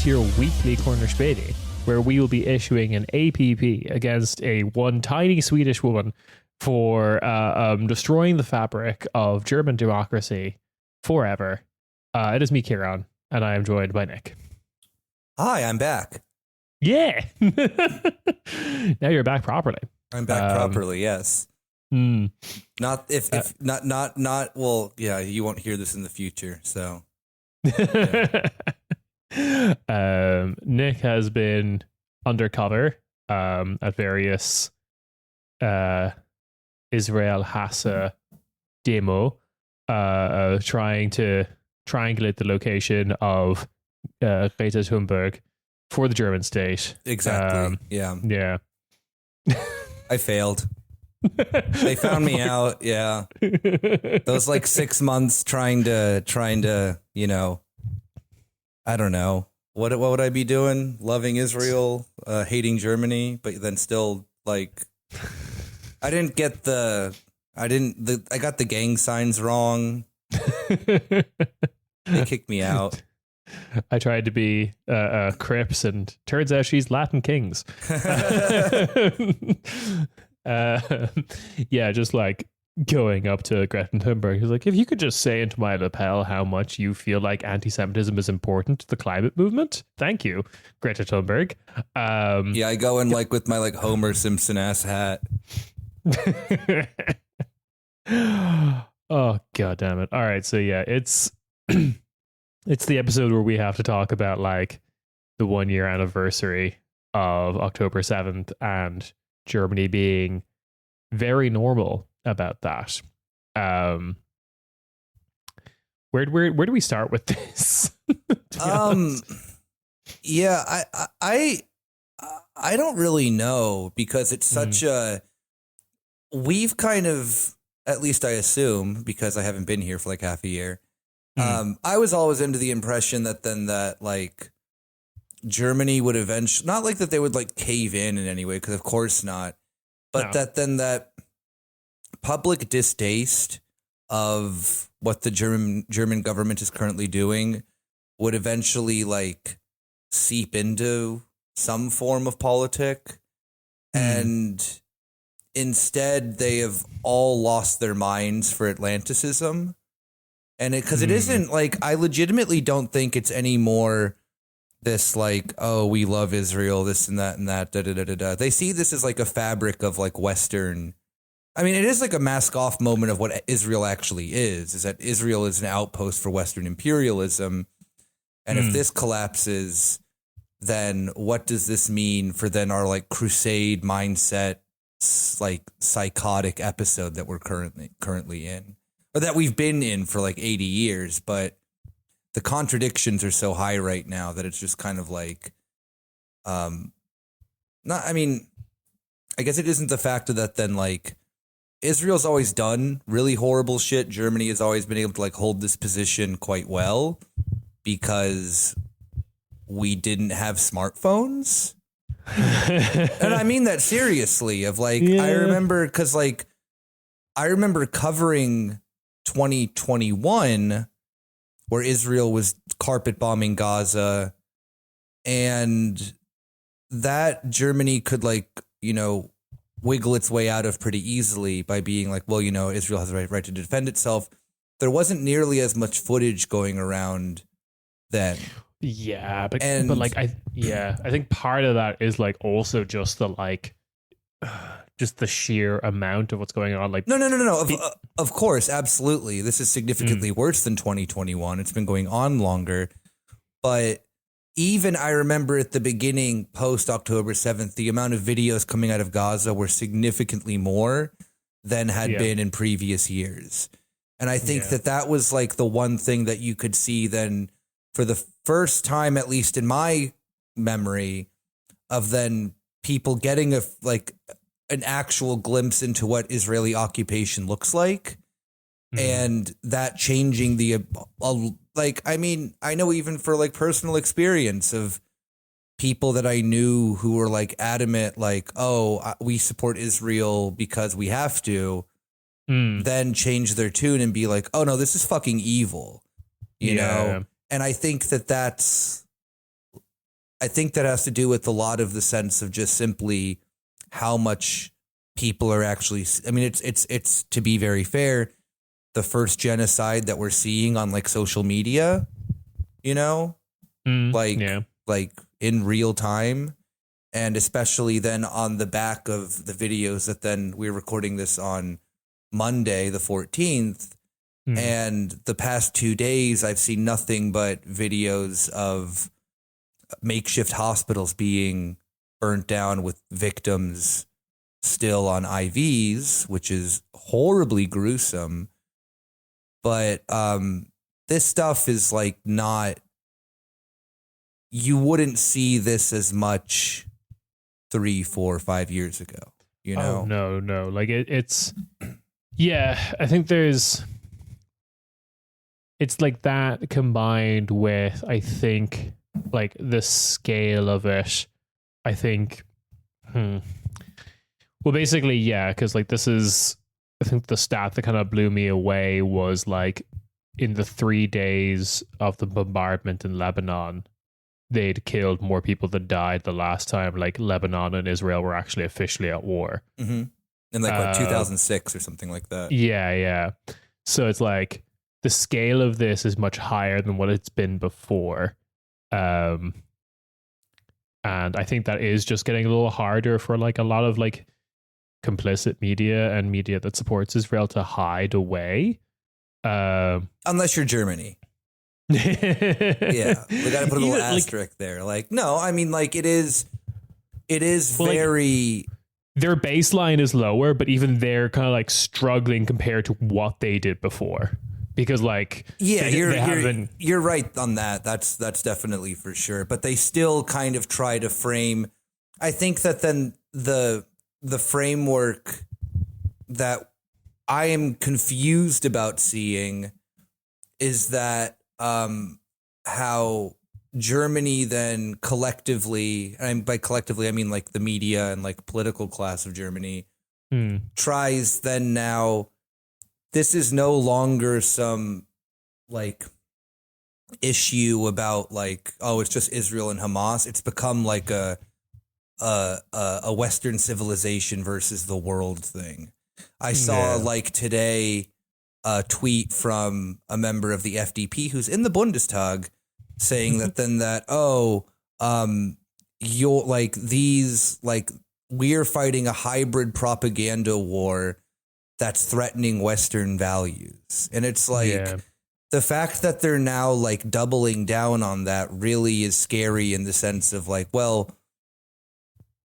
to your weekly Corner Späti, where we will be issuing an APP against one tiny Swedish woman for destroying the fabric of German democracy forever. It is me, Ciarán, and I am joined by Nick. Hi, I'm back. Yeah. Now you're back properly. I'm back properly, yes. Not if not well, yeah, you won't hear this in the future, so yeah. Nick has been undercover at various Israel Hassa demo, trying to triangulate the location of Greta Thunberg for the German state. Exactly. Yeah. I failed. They found me out. Yeah. Those like 6 months trying to, you know, I don't know. What would I be doing? Loving Israel, hating Germany, but then still like I got the gang signs wrong. They kicked me out. I tried to be Crips, and turns out she's Latin Kings. Yeah, just like going up to Greta Thunberg, who's like, if you could just say into my lapel how much you feel like anti-Semitism is important to the climate movement, thank you, Greta Thunberg. Yeah, I go in like with my like Homer Simpson ass hat. Oh god damn it. All right, so yeah, it's it's the episode where we have to talk about like the 1 year anniversary of October 7th and Germany being very normal about that. Where do we start with this? Yeah, I don't really know, because it's such we've kind of, at least I assume, because I haven't been here for like half a year. I was always under the impression that like Germany would eventually, not like that they would like cave in any way, because of course not, but that public distaste of what the German government is currently doing would eventually like seep into some form of politic. And instead they have all lost their minds for Atlanticism. And because it isn't like, I legitimately don't think it's any more this like, oh, we love Israel, this and that, da, da, da, da, da. They see this as like a fabric of like Western. I mean, it is like a mask off moment of what Israel actually is that Israel is an outpost for Western imperialism. And if this collapses, then what does this mean for then our like crusade mindset, like psychotic episode that we're currently in, or that we've been in for like 80 years. But the contradictions are so high right now that it's just kind of like, I guess it isn't the factor that then like Israel's always done really horrible shit. Germany has always been able to like hold this position quite well because we didn't have smartphones. And I mean that seriously, of like, yeah. I remember covering 2021 where Israel was carpet bombing Gaza, and that Germany could like, you know, wiggle its way out of pretty easily by being like, well, you know, Israel has the right to defend itself. There wasn't nearly as much footage going around then. Yeah, but like I think part of that is like also just the like just the sheer amount of what's going on. Like no. Of course, absolutely. This is significantly worse than 2021. It's been going on longer. But even I remember at the beginning, post October 7th, the amount of videos coming out of Gaza were significantly more than had been in previous years. And I think that was like the one thing that you could see then for the first time, at least in my memory, of then people getting an actual glimpse into what Israeli occupation looks like, and that changing the I know even for like personal experience of people that I knew who were like adamant, like, oh, we support Israel because we have to, then change their tune and be like, oh no, this is fucking evil, you know? And I think that's I think that has to do with a lot of the sense of just simply how much people are actually. I mean, it's to be very fair, the first genocide that we're seeing on like social media, you know, like in real time. And especially then on the back of the videos that then we're recording this on Monday, the 14th. And the past 2 days, I've seen nothing but videos of makeshift hospitals being burnt down with victims still on IVs, which is horribly gruesome. But this stuff is like not, you wouldn't see this as much 3, 4, 5 years ago, you know? Oh, no. Like it's, yeah, I think it's like that combined with, I think, like the scale of it, I think, well, basically, yeah, because like this is, I think the stat that kind of blew me away was like in the 3 days of the bombardment in Lebanon, they'd killed more people than died the last time like Lebanon and Israel were actually officially at war. Mm-hmm. In like what, 2006 or something like that. Yeah. So it's like the scale of this is much higher than what it's been before. And I think that is just getting a little harder for like a lot of like complicit media and media that supports Israel to hide away. Unless you're Germany. Yeah, we got to put a little asterisk there. Like, no, I mean, like it is very. Like, their baseline is lower, but even they're kind of like struggling compared to what they did before. Because like, yeah, you're right on that. That's definitely for sure. But they still kind of try to frame. I think that then the framework that I am confused about seeing is that how Germany then collectively, and by collectively I mean like the media and like political class of Germany, tries then now. This is no longer some like issue about like, oh, it's just Israel and Hamas. It's become like a Western civilization versus the world thing. I saw like today a tweet from a member of the FDP who's in the Bundestag saying you're like these, like we're fighting a hybrid propaganda war that's threatening Western values. And it's like the fact that they're now like doubling down on that really is scary in the sense of like, well,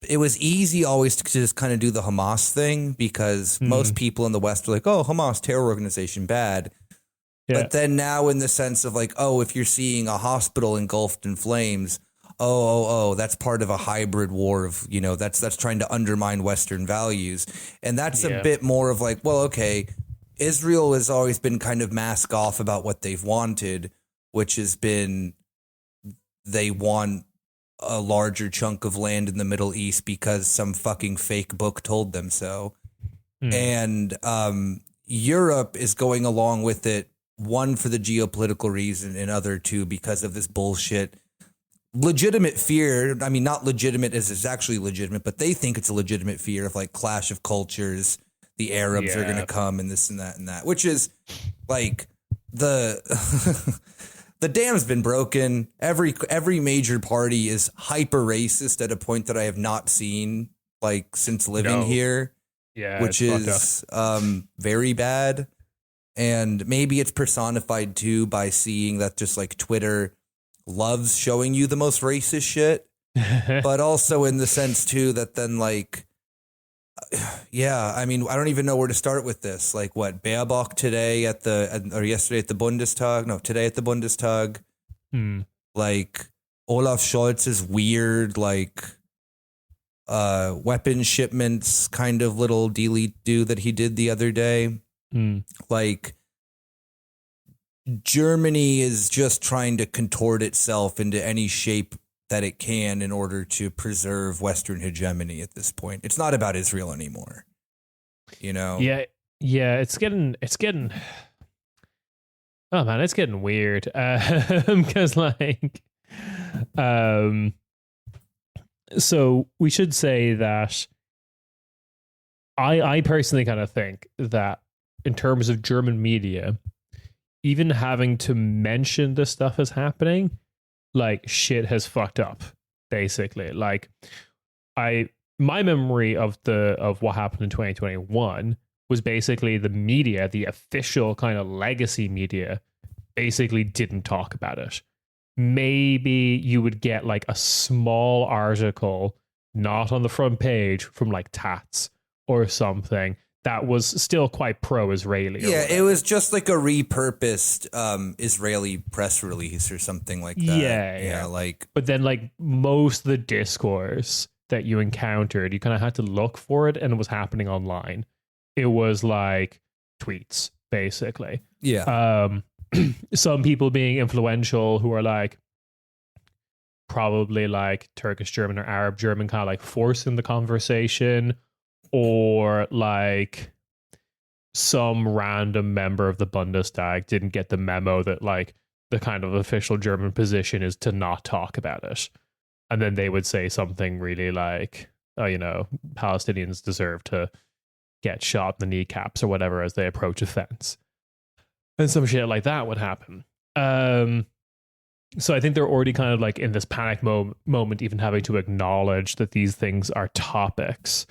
it was easy always to just kind of do the Hamas thing because most people in the West are like, oh, Hamas, terror organization, bad. Yeah. But then now in the sense of like, oh, if you're seeing a hospital engulfed in flames, that's part of a hybrid war of, you know, that's trying to undermine Western values. And that's a bit more of like, well, okay, Israel has always been kind of mask off about what they've wanted, which has been they want a larger chunk of land in the Middle East because some fucking fake book told them so. And Europe is going along with it, one, for the geopolitical reason, and other, two, because of this bullshit. Legitimate fear. I mean, not legitimate as it's actually legitimate, but they think it's a legitimate fear of like clash of cultures. The Arabs are going to come and this and that, which is like the dam's been broken. Every major party is hyper racist at a point that I have not seen like since living here. Yeah, which is very bad. And maybe it's personified too by seeing that just like Twitter loves showing you the most racist shit, but also in the sense too that then like, I mean, I don't even know where to start with this. Like what, Baerbock today or yesterday at the Bundestag? No, today at the Bundestag. Like Olaf Scholz's weird, like, weapon shipments kind of little dealy-do that he did the other day. Like, Germany is just trying to contort itself into any shape that it can in order to preserve Western hegemony at this point. It's not about Israel anymore, you know? Yeah, it's getting oh man, it's getting weird. Because like, So we should say that I personally kind of think that in terms of German media, even having to mention this stuff is happening, like shit has fucked up, basically. Like my memory of what happened in 2021 was basically the media, the official kind of legacy media, basically didn't talk about it. Maybe you would get like a small article, not on the front page, from like Tats or something that was still quite pro-Israeli. Yeah, it was just like a repurposed Israeli press release or something like that. Yeah. Like, but then like most of the discourse that you encountered, you kind of had to look for it, and it was happening online. It was like tweets, basically. Yeah. Some people being influential who are like probably like Turkish German or Arab German, kind of like forcing the conversation, or like some random member of the Bundestag didn't get the memo that like the kind of official German position is to not talk about it. And then they would say something really like, oh, you know, Palestinians deserve to get shot in the kneecaps or whatever as they approach a fence. And some shit like that would happen. So I think they're already kind of like in this panic moment, even having to acknowledge that these things are topics.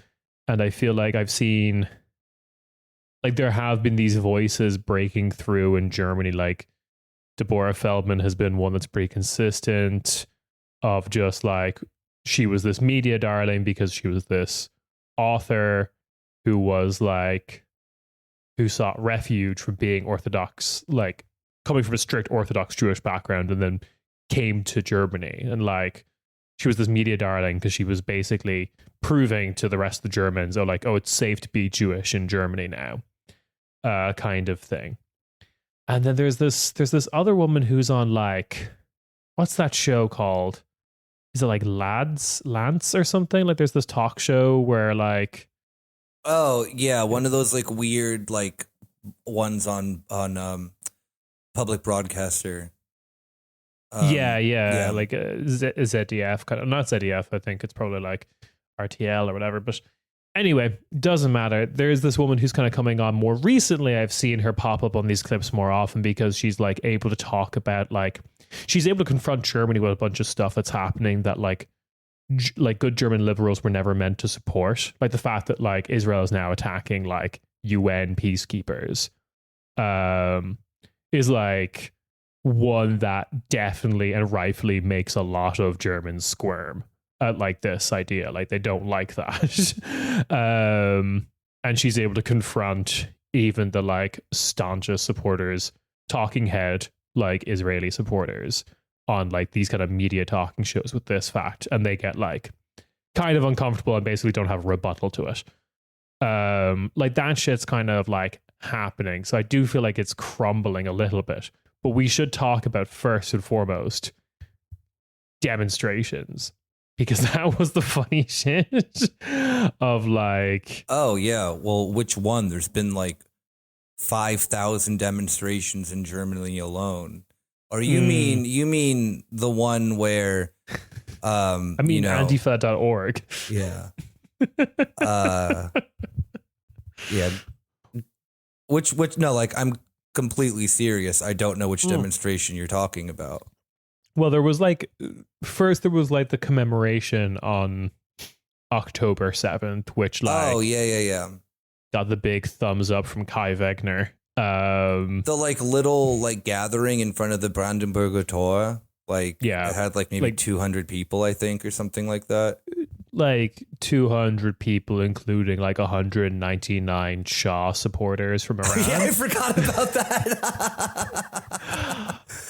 And I feel like I've seen, like, there have been these voices breaking through in Germany. Like Deborah Feldman has been one that's pretty consistent, of just like, she was this media darling because she was this author who was like, who sought refuge from being Orthodox, like coming from a strict Orthodox Jewish background, and then came to Germany. And like, she was this media darling because she was basically proving to the rest of the Germans, oh, like, oh, it's safe to be Jewish in Germany now, kind of thing. And then there's this other woman who's on like, what's that show called? Is it like Lance or something? Like, there's this talk show where like, oh yeah, one of those like weird like ones on public broadcaster. Yeah, like ZDF, kind of, not ZDF. I think it's probably like RTL or whatever. But anyway, doesn't matter. There's this woman who's kind of coming on more recently. I've seen her pop up on these clips more often because she's like able to talk about, like, she's able to confront Germany with a bunch of stuff that's happening that like good German liberals were never meant to support. Like the fact that like Israel is now attacking like UN peacekeepers is like one that definitely and rightfully makes a lot of Germans squirm at like this idea. Like they don't like that. And she's able to confront even the like staunchest supporters, talking head like Israeli supporters, on like these kind of media talking shows with this fact, and they get like kind of uncomfortable and basically don't have a rebuttal to it. Like that shit's kind of like happening. So I do feel like it's crumbling a little bit. But we should talk about, first and foremost, demonstrations, because that was the funny shit of like, oh yeah, well, which one? There's been like 5,000 demonstrations in Germany alone. Or you mean the one where I mean, Antifa.org. Yeah. Yeah. Which no, like, I'm completely serious. I don't know which demonstration you're talking about. Well, there was like, first there was like the commemoration on October 7th, which like, oh yeah, got the big thumbs up from Kai Wegner. The like little like gathering in front of the Brandenburger Tor, like, yeah, it had like maybe like 200 people, I think, or something like that. Like 200 people, including like 199 Shah supporters from Iran. Yeah, I forgot about that.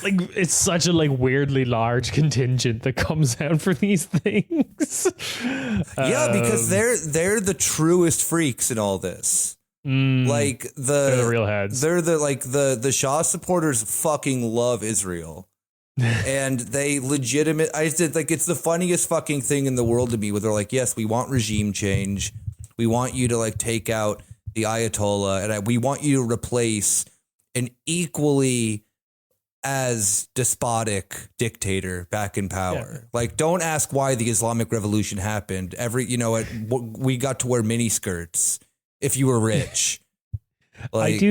Like, it's such a like weirdly large contingent that comes out for these things. Yeah, because they're the truest freaks in all this. Like they're the real heads. They're the Shah supporters fucking love Israel. And they it's the funniest fucking thing in the world to me, where they're like, yes, we want regime change. We want you to like take out the Ayatollah, and we want you to replace an equally as despotic dictator back in power. Like, don't ask why the Islamic Revolution happened. We got to wear mini skirts if you were rich. Like,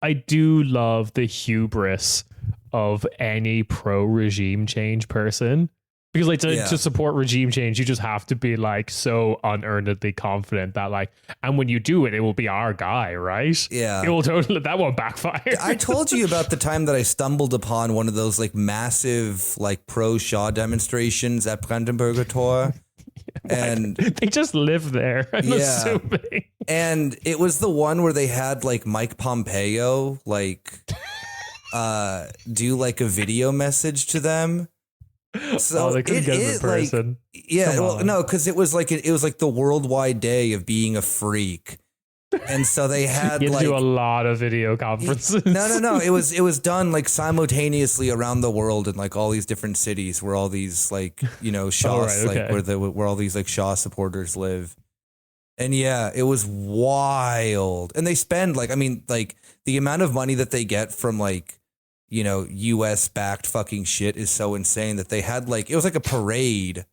I do love the hubris of any pro-regime change person. Because like to support regime change, you just have to be like so unearnedly confident that like, and when you do it, it will be our guy, right? Yeah. It will totally, that won't backfire. I told you about the time that I stumbled upon one of those like massive like pro-Shah demonstrations at Brandenburger Tor. And they just live there, I'm assuming. And it was the one where they had like Mike Pompeo like do like a video message to them. So they couldn't get him in person. Like, no, because it was like the worldwide day of being a freak, and so they had you like do a lot of video conferences. No. It was done like simultaneously around the world in like all these different cities where all these like Shah like where all these like Shah supporters live, and it was wild. And they spend like the amount of money that they get from like US backed fucking shit is so insane that they had like, it was like a parade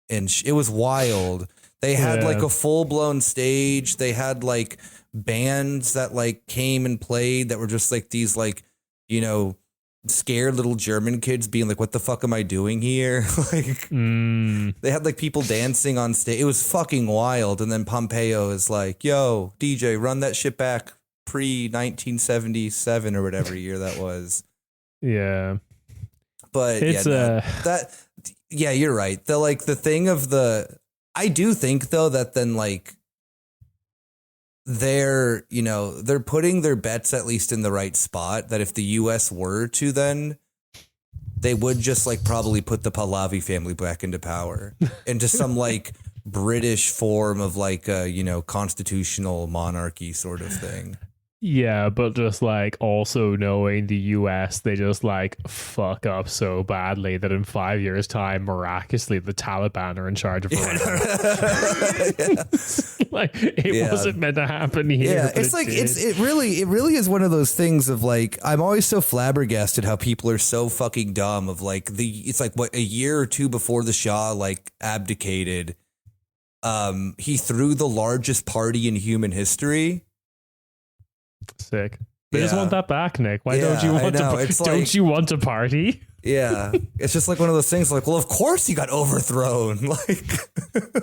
and it was wild. They had like a full blown stage. They had like bands that like came and played that were just like these like, scared little German kids being like, what the fuck am I doing here? Like they had like people dancing on stage. It was fucking wild. And then Pompeo is like, yo, DJ, run that shit back. Pre-1977 or whatever year that was. Yeah. But it's you're right. The thing of I do think though that then like they're putting their bets at least in the right spot, that if the US were to, then they would just like probably put the Pahlavi family back into power into some like British form of like a constitutional monarchy sort of thing. Yeah, but just like also knowing the US, they just like fuck up so badly that in 5 years' time, miraculously, the Taliban are in charge of like it wasn't meant to happen here. Yeah, it's like it really is one of those things of like, I'm always so flabbergasted how people are so fucking dumb. Of like it's like what, a year or two before the Shah like abdicated, he threw the largest party in human history. Sick. They just want that back, Nick. Why don't you want don't you want to party? Yeah. It's just like one of those things like, well, of course he got overthrown.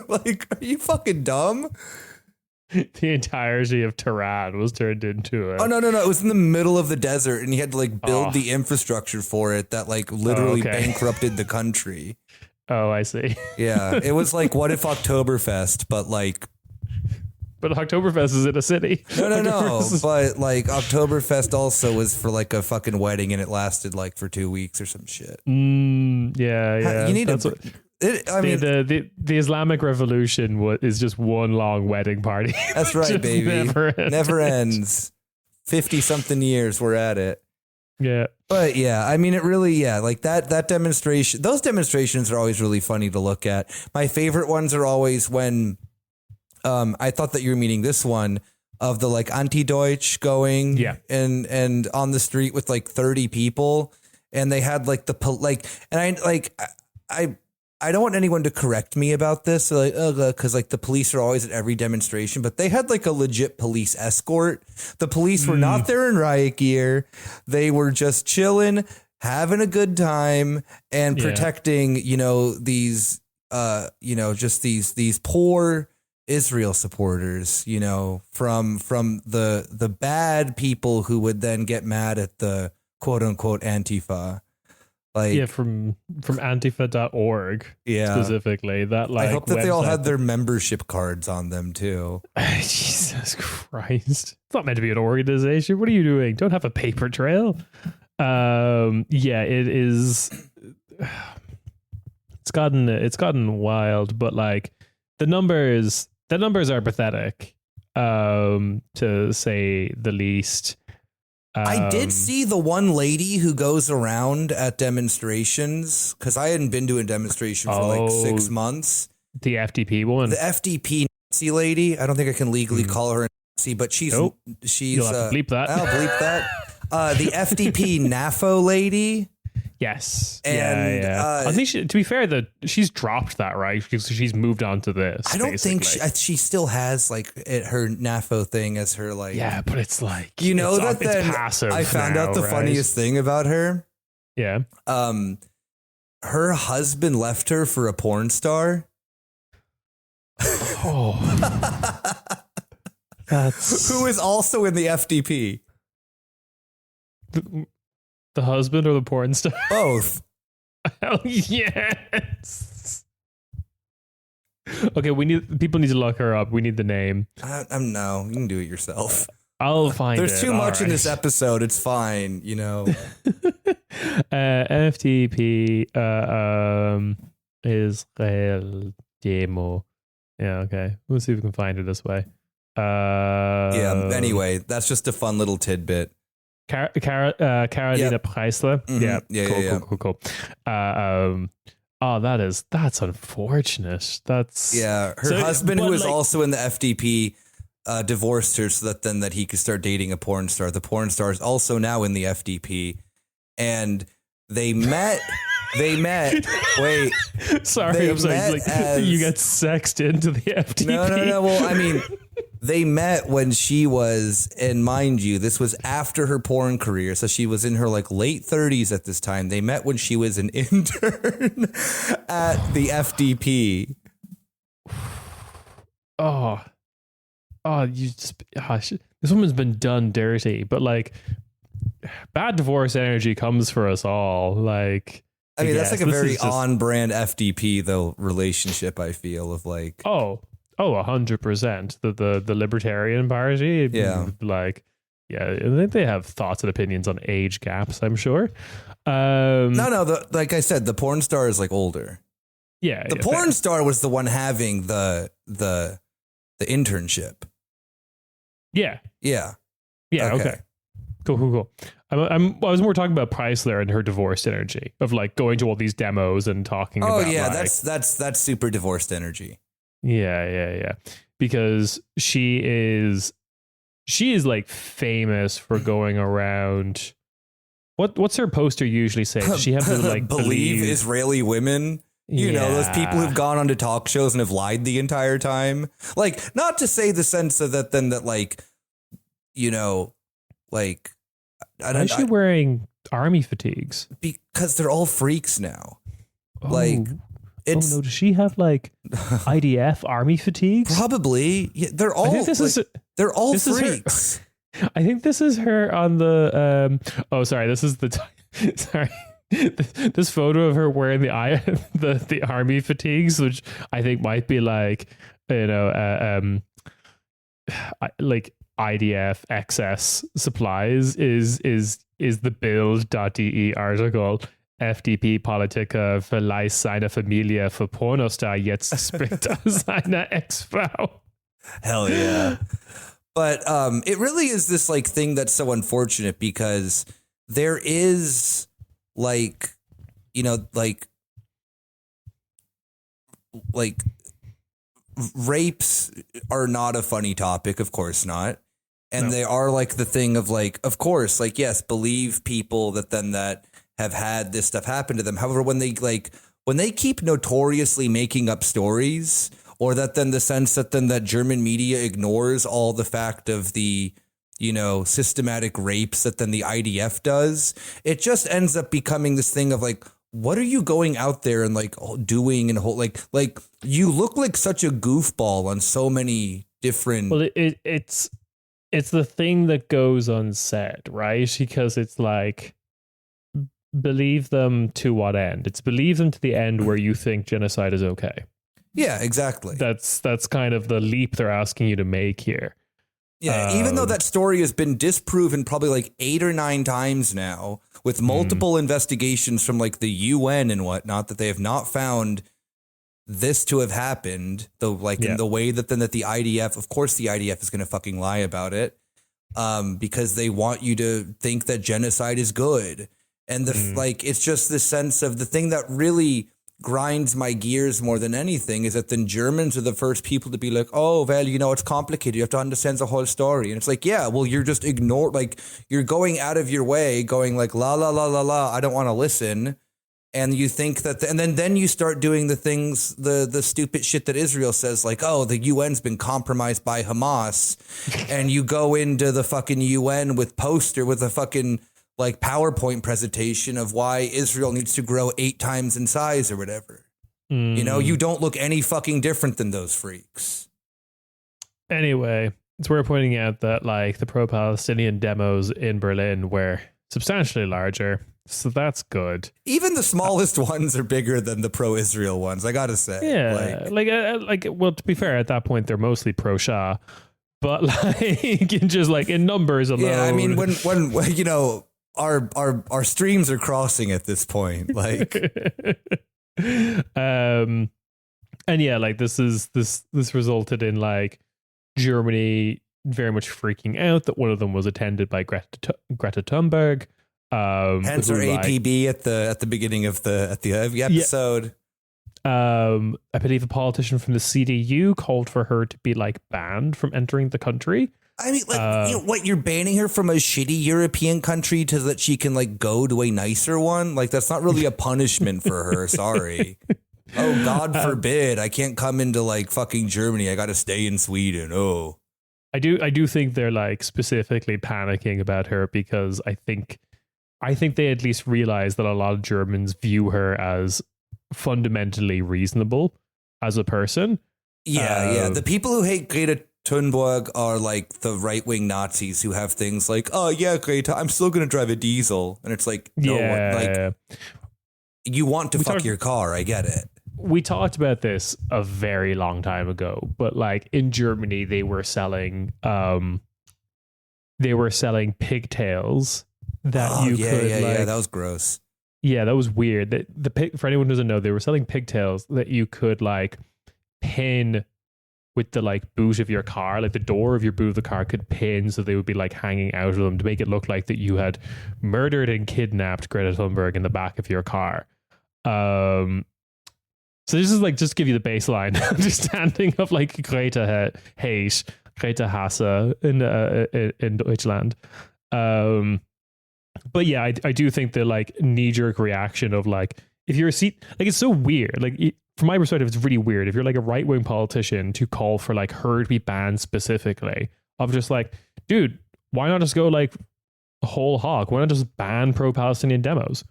Like, are you fucking dumb? The entirety of Tehran was turned into Oh, no. It was in the middle of the desert and he had to like build the infrastructure for it that like literally bankrupted the country. Oh, I see. Yeah. It was like, what if Oktoberfest, but like, but Oktoberfest is in a city. No. But like Oktoberfest also was for like a fucking wedding and it lasted like for 2 weeks or some shit. Yeah. You need the Islamic Revolution is just one long wedding party. That's right, baby. Never ends. 50 something years we're at it. Yeah. But yeah, I mean, it really, like that demonstration, those demonstrations are always really funny to look at. My favorite ones are always when, I thought that you were meaning this one of the like anti-Deutsch going and on the street with like 30 people, and they had like I don't want anyone to correct me about this, like, because like the police are always at every demonstration, but they had like a legit police escort. The police were not there in riot gear. They were just chilling, having a good time and protecting, these, just these poor Israel supporters, from the bad people who would then get mad at the quote unquote Antifa. Like, from antifa.org specifically. That like, I hope that they all had their membership cards on them too. Jesus Christ. It's not meant to be an organization. What are you doing? Don't have a paper trail. It is. It's gotten wild, but like the numbers are pathetic, to say the least. I did see the one lady who goes around at demonstrations, because I hadn't been to a demonstration for like 6 months. The FDP one, the FDP Nazi lady. I don't think I can legally call her a Nazi, but she's You'll have to bleep that. I'll bleep that. The FDP NAFO lady. Yes. And I think to be fair, that she's dropped that, right? Because she's moved on to this. I don't basically. think she still has like her NAFO thing as her like. Yeah, but it's like that. Then it's passive. I found out the right? funniest thing about her. Yeah. Her husband left her for a porn star. Oh. That's who is also in the FDP. The husband or the porn star? Both. Hell yes. Okay, people need to look her up. We need the name. I'm no. You can do it yourself. I'll find There's too much in this episode. It's fine, FTP Israel Demo. Yeah, okay. We'll see if we can find it this way. Anyway, that's just a fun little tidbit. Carolina Preisler. Mm-hmm. Cool. That's unfortunate. That's her husband, who is also in the FDP, divorced her so that he could start dating a porn star. The porn star is also now in the FDP, and they met. Wait, sorry, I'm sorry. You got sexed into the FDP. No. Well, I mean, they met when she was, and mind you, this was after her porn career, so she was in her like late 30s at this time. They met when she was an intern at the FDP. This woman's been done dirty, but like bad divorce energy comes for us all. Like, I mean, that's like a very on-brand FDP though relationship. I feel of like 100%. The Libertarian Party. Yeah, I think they have thoughts and opinions on age gaps. I'm sure. Like I said, the porn star is like older. Yeah, the porn star was the one having the internship. Yeah. Okay. Cool. I was more talking about Preisler and her divorced energy of like going to all these demos and talking about. Oh yeah, that's super divorced energy. Yeah. Because she is like famous for going around. What's her poster usually say? Does she have to like believe Israeli women? Those people who've gone on to talk shows and have lied the entire time. Like, not to say the sense of that, then that like, like. Why is she wearing army fatigues? Because they're all freaks now. Does she have like IDF army fatigues? Probably. Yeah, they're all. They're all freaks. I think this is her on the. This is the. Sorry. This photo of her wearing the army fatigues, which I think might be like like IDF excess supplies, is the build.de article. FDP Politiker verleiht seine Familie für Pornostar, jetzt spricht seine Ex-Frau. Hell yeah. But it really is this like thing that's so unfortunate because there is like rapes are not a funny topic, of course not. And they are like the thing of like, of course, like, yes, believe people that have had this stuff happen to them. However, when they keep notoriously making up stories, or that then the sense that then that German media ignores all the fact of the, systematic rapes that then the IDF does, it just ends up becoming this thing of like, what are you going out there and like doing and like you look like such a goofball on so many different. Well, it's the thing that goes unsaid, right? Because it's like, believe them to what end? It's believe them to the end where you think genocide is okay. Yeah, exactly. That's kind of the leap they're asking you to make here. Yeah, even though that story has been disproven probably like 8 or 9 times now with multiple investigations from like the UN and whatnot, that they have not found this to have happened, though, like in the way that then that the IDF, of course, the IDF is going to fucking lie about it, because they want you to think that genocide is good. And the like, it's just this sense of the thing that really grinds my gears more than anything is that then Germans are the first people to be like, oh, well, it's complicated. You have to understand the whole story. And it's like, yeah, well, you're just you're going out of your way, going like, la, la, la, la, la, I don't want to listen. And you think that, and then you start doing the things, the stupid shit that Israel says, like, oh, the UN's been compromised by Hamas. And you go into the fucking UN with a fucking like PowerPoint presentation of why Israel needs to grow 8 times in size or whatever. You don't look any fucking different than those freaks. Anyway, it's worth pointing out that like the pro-Palestinian demos in Berlin were substantially larger. So that's good. Even the smallest ones are bigger than the pro-Israel ones, I gotta say. Yeah, well, to be fair, at that point, they're mostly pro-Shah. But like, just like in numbers alone. Yeah, I mean, when our streams are crossing at this point, like, and yeah, like this resulted in like Germany very much freaking out that one of them was attended by Greta Thunberg. Hence our APB at the beginning of the episode. Yeah. I believe a politician from the CDU called for her to be like banned from entering the country. I mean, like, what, you're banning her from a shitty European country so that she can like go to a nicer one? Like, that's not really a punishment for her. Sorry. Oh, God forbid. I can't come into like fucking Germany. I got to stay in Sweden. Oh, I do think they're like specifically panicking about her because I think they at least realize that a lot of Germans view her as fundamentally reasonable as a person. Yeah. The people who hate Greta Thunberg are like the right-wing Nazis who have things like, oh yeah, Greta, I'm still going to drive a diesel. And it's like, no, you want to fuck your car. I get it. We talked about this a very long time ago, but like in Germany, they were selling pigtails that you could. Yeah, that was gross. Yeah, that was weird. For anyone who doesn't know, they were selling pigtails that you could like pin with the like boot of your car, like the door of your boot of the car could pin, so they would be like hanging out of them to make it look like that you had murdered and kidnapped Greta Thunberg in the back of your car. So this is like just give you the baseline understanding of like Greta hate, Greta Hasse in Deutschland. But yeah, I do think the like knee-jerk reaction of like, if you're it's so weird. Like from my perspective, it's really weird. If you're like a right-wing politician to call for like her to be banned specifically, of just like, dude, why not just go like whole hog? Why not just ban pro-Palestinian demos?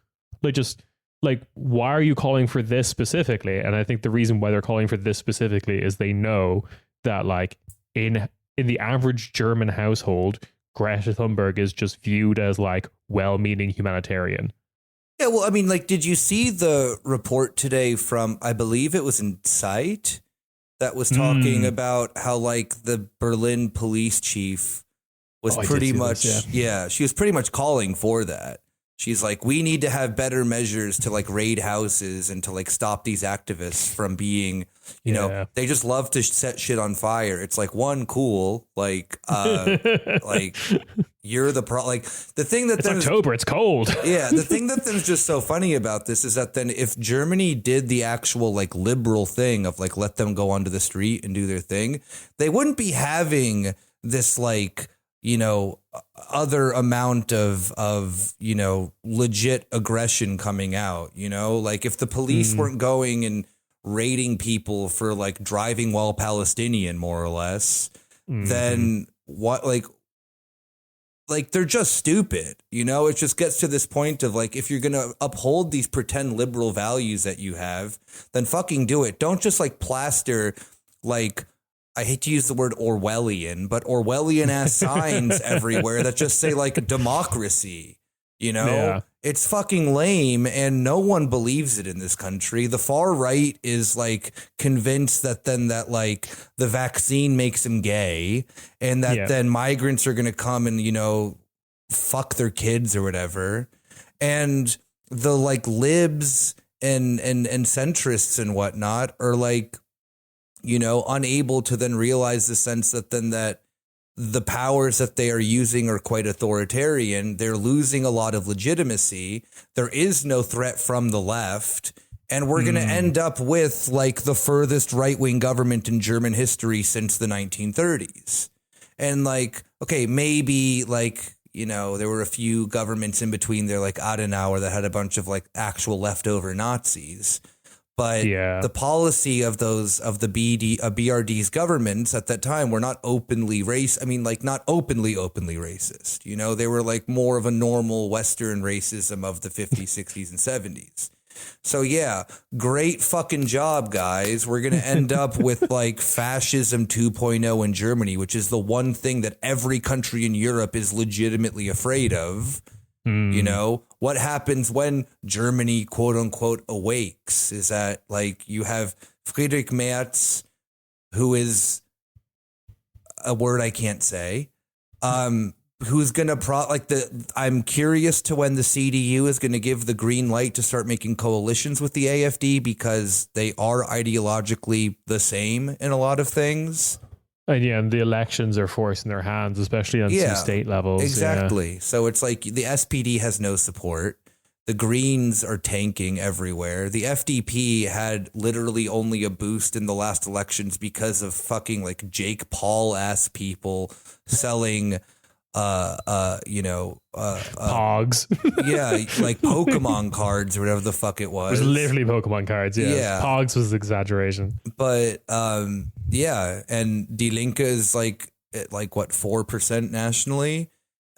Like just like, why are you calling for this specifically? And I think the reason why they're calling for this specifically is they know that like in the average German household, Greta Thunberg is just viewed as like well-meaning humanitarian. Yeah, well, I mean, like, did you see the report today from, I believe it was in Zeit, that was talking about how like the Berlin police chief was pretty much, she was pretty much calling for that. She's like, we need to have better measures to like raid houses and to like stop these activists from being, you know, they just love to set shit on fire. It's like, one, cool, like, like you're the like the thing that it's October, it's cold. Yeah, the thing that then's just so funny about this is that then if Germany did the actual like liberal thing of like let them go onto the street and do their thing, they wouldn't be having this like, you know, other amount of, you know, legit aggression coming out, you know, like if the police weren't going and raiding people for like driving while Palestinian, more or less, then what, like they're just stupid, you know. It just gets to this point of like, if you're going to uphold these pretend liberal values that you have, then fucking do it. Don't just like plaster like, I hate to use the word Orwellian, but Orwellian ass signs everywhere that just say like democracy, you know. Yeah. It's fucking lame and no one believes it in this country. The far right is like convinced that then that like the vaccine makes them gay and that then migrants are going to come and, you know, fuck their kids or whatever. And the like libs and centrists and whatnot are like, you know, unable to then realize the sense that then that the powers that they are using are quite authoritarian. They're losing a lot of legitimacy. There is no threat from the left. And we're going to end up with like the furthest right-wing government in German history since the 1930s. And like, okay, maybe like, you know, there were a few governments in between there, like Adenauer, that had a bunch of like actual leftover Nazis. But the policy of the BRD's governments at that time were not openly not openly racist. You know, they were like more of a normal Western racism of the 50s, 60s, and 70s. So, yeah, great fucking job, guys. We're going to end up with like fascism 2.0 in Germany, which is the one thing that every country in Europe is legitimately afraid of. You know, what happens when Germany, quote unquote, awakes is that like you have Friedrich Merz, who is a word I can't say, who's going to I'm curious to when the CDU is going to give the green light to start making coalitions with the AfD, because they are ideologically the same in a lot of things. And the elections are forcing their hands, especially on some state levels. Exactly. Yeah. So it's like the SPD has no support. The Greens are tanking everywhere. The FDP had literally only a boost in the last elections because of fucking like Jake Paul ass people selling Pogs. Like Pokemon cards or whatever the fuck it was. It was literally Pokemon cards. Yeah. Pogs was exaggeration. But and Die Linke is like what, 4% nationally.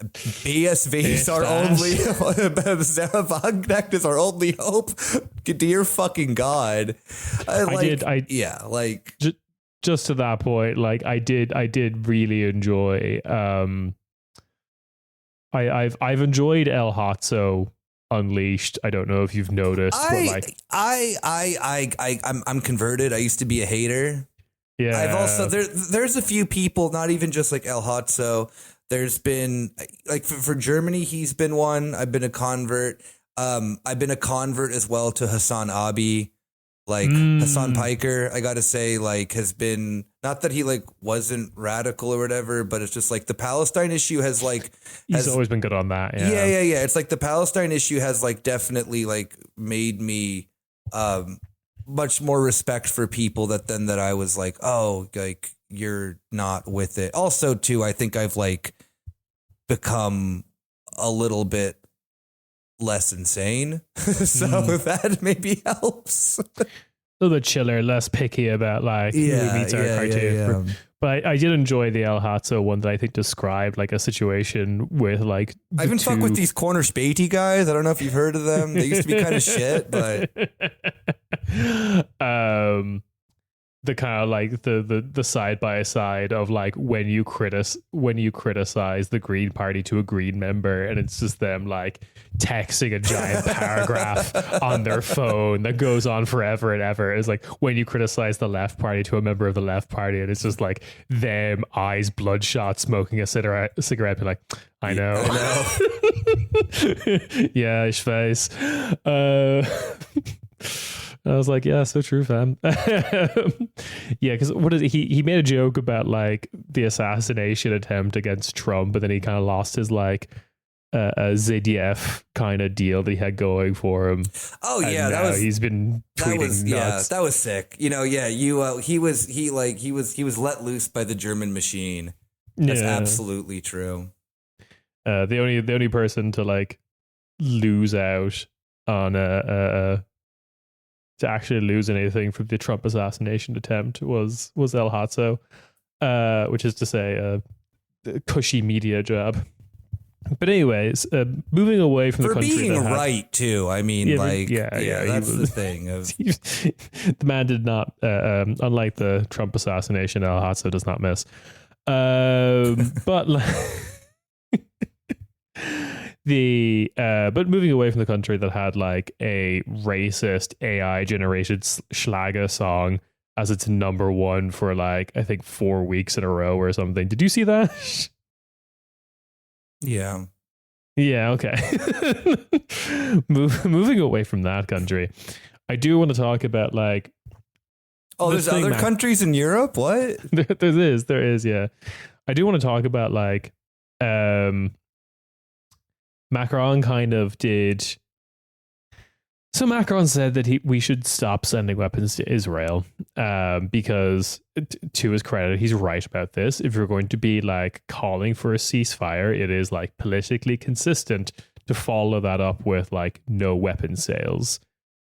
BSVs are only Sarah Wagenknecht is our only hope. Dear fucking God. Just to that point, like I did really enjoy I've enjoyed El Hotzo Unleashed. I don't know if you've noticed, but I'm converted. I used to be a hater. Yeah. I've also there's a few people, not even just like El Hotzo. There's been like for Germany, he's been one. I've been a convert. I've been a convert as well to Hassan Abi. Like Hassan Piker, I gotta say, like, has been, not that he like wasn't radical or whatever, but it's just like the Palestine issue has like he's always been good on that. Yeah. It's like the Palestine issue has like definitely like made me much more respect for people that I was like, oh, like you're not with it. Also, too, I think I've like become a little bit less insane. So that maybe helps. A little bit chiller, less picky about like who meets our criteria. Yeah. But I did enjoy the El Hotzo one that I think described like a situation with like I even fuck with these corner Späti guys. I don't know if you've heard of them. They used to be kind of shit, but the kind of like the side by side of like when you criticize the Green Party to a Green member, and it's just them like texting a giant paragraph on their phone that goes on forever and ever. It's like when you criticize the Left Party to a member of the Left Party, and it's just like them eyes bloodshot smoking a cigarette being like, I know. Yeah, ich weiß. I was like, yeah, so true, fam. Yeah, because what is it? He made a joke about like the assassination attempt against Trump, but then he kind of lost his like a ZDF kind of deal that he had going for him. Oh yeah, he's been tweeting nuts. That was sick. You know, he was let loose by the German machine. That's absolutely true. The only person to like lose out on to actually lose anything from the Trump assassination attempt was El Hotzo, which is to say a cushy media job. But anyways, moving away from for the country being right too. I mean, that's the thing. The man did not, unlike the Trump assassination, El Hotzo does not miss. But but moving away from the country that had like a racist AI generated Schlager song as its number one for like I think 4 weeks in a row or something. Did you see that? Yeah. Okay. Moving away from that country, I do want to talk about like. Oh, there's other countries in Europe. What? There is. Yeah, I do want to talk about like. Macron kind of did So Macron said that we should stop sending weapons to Israel because, to his credit, he's right about this. If you're going to be like calling for a ceasefire, it is like politically consistent to follow that up with like no weapon sales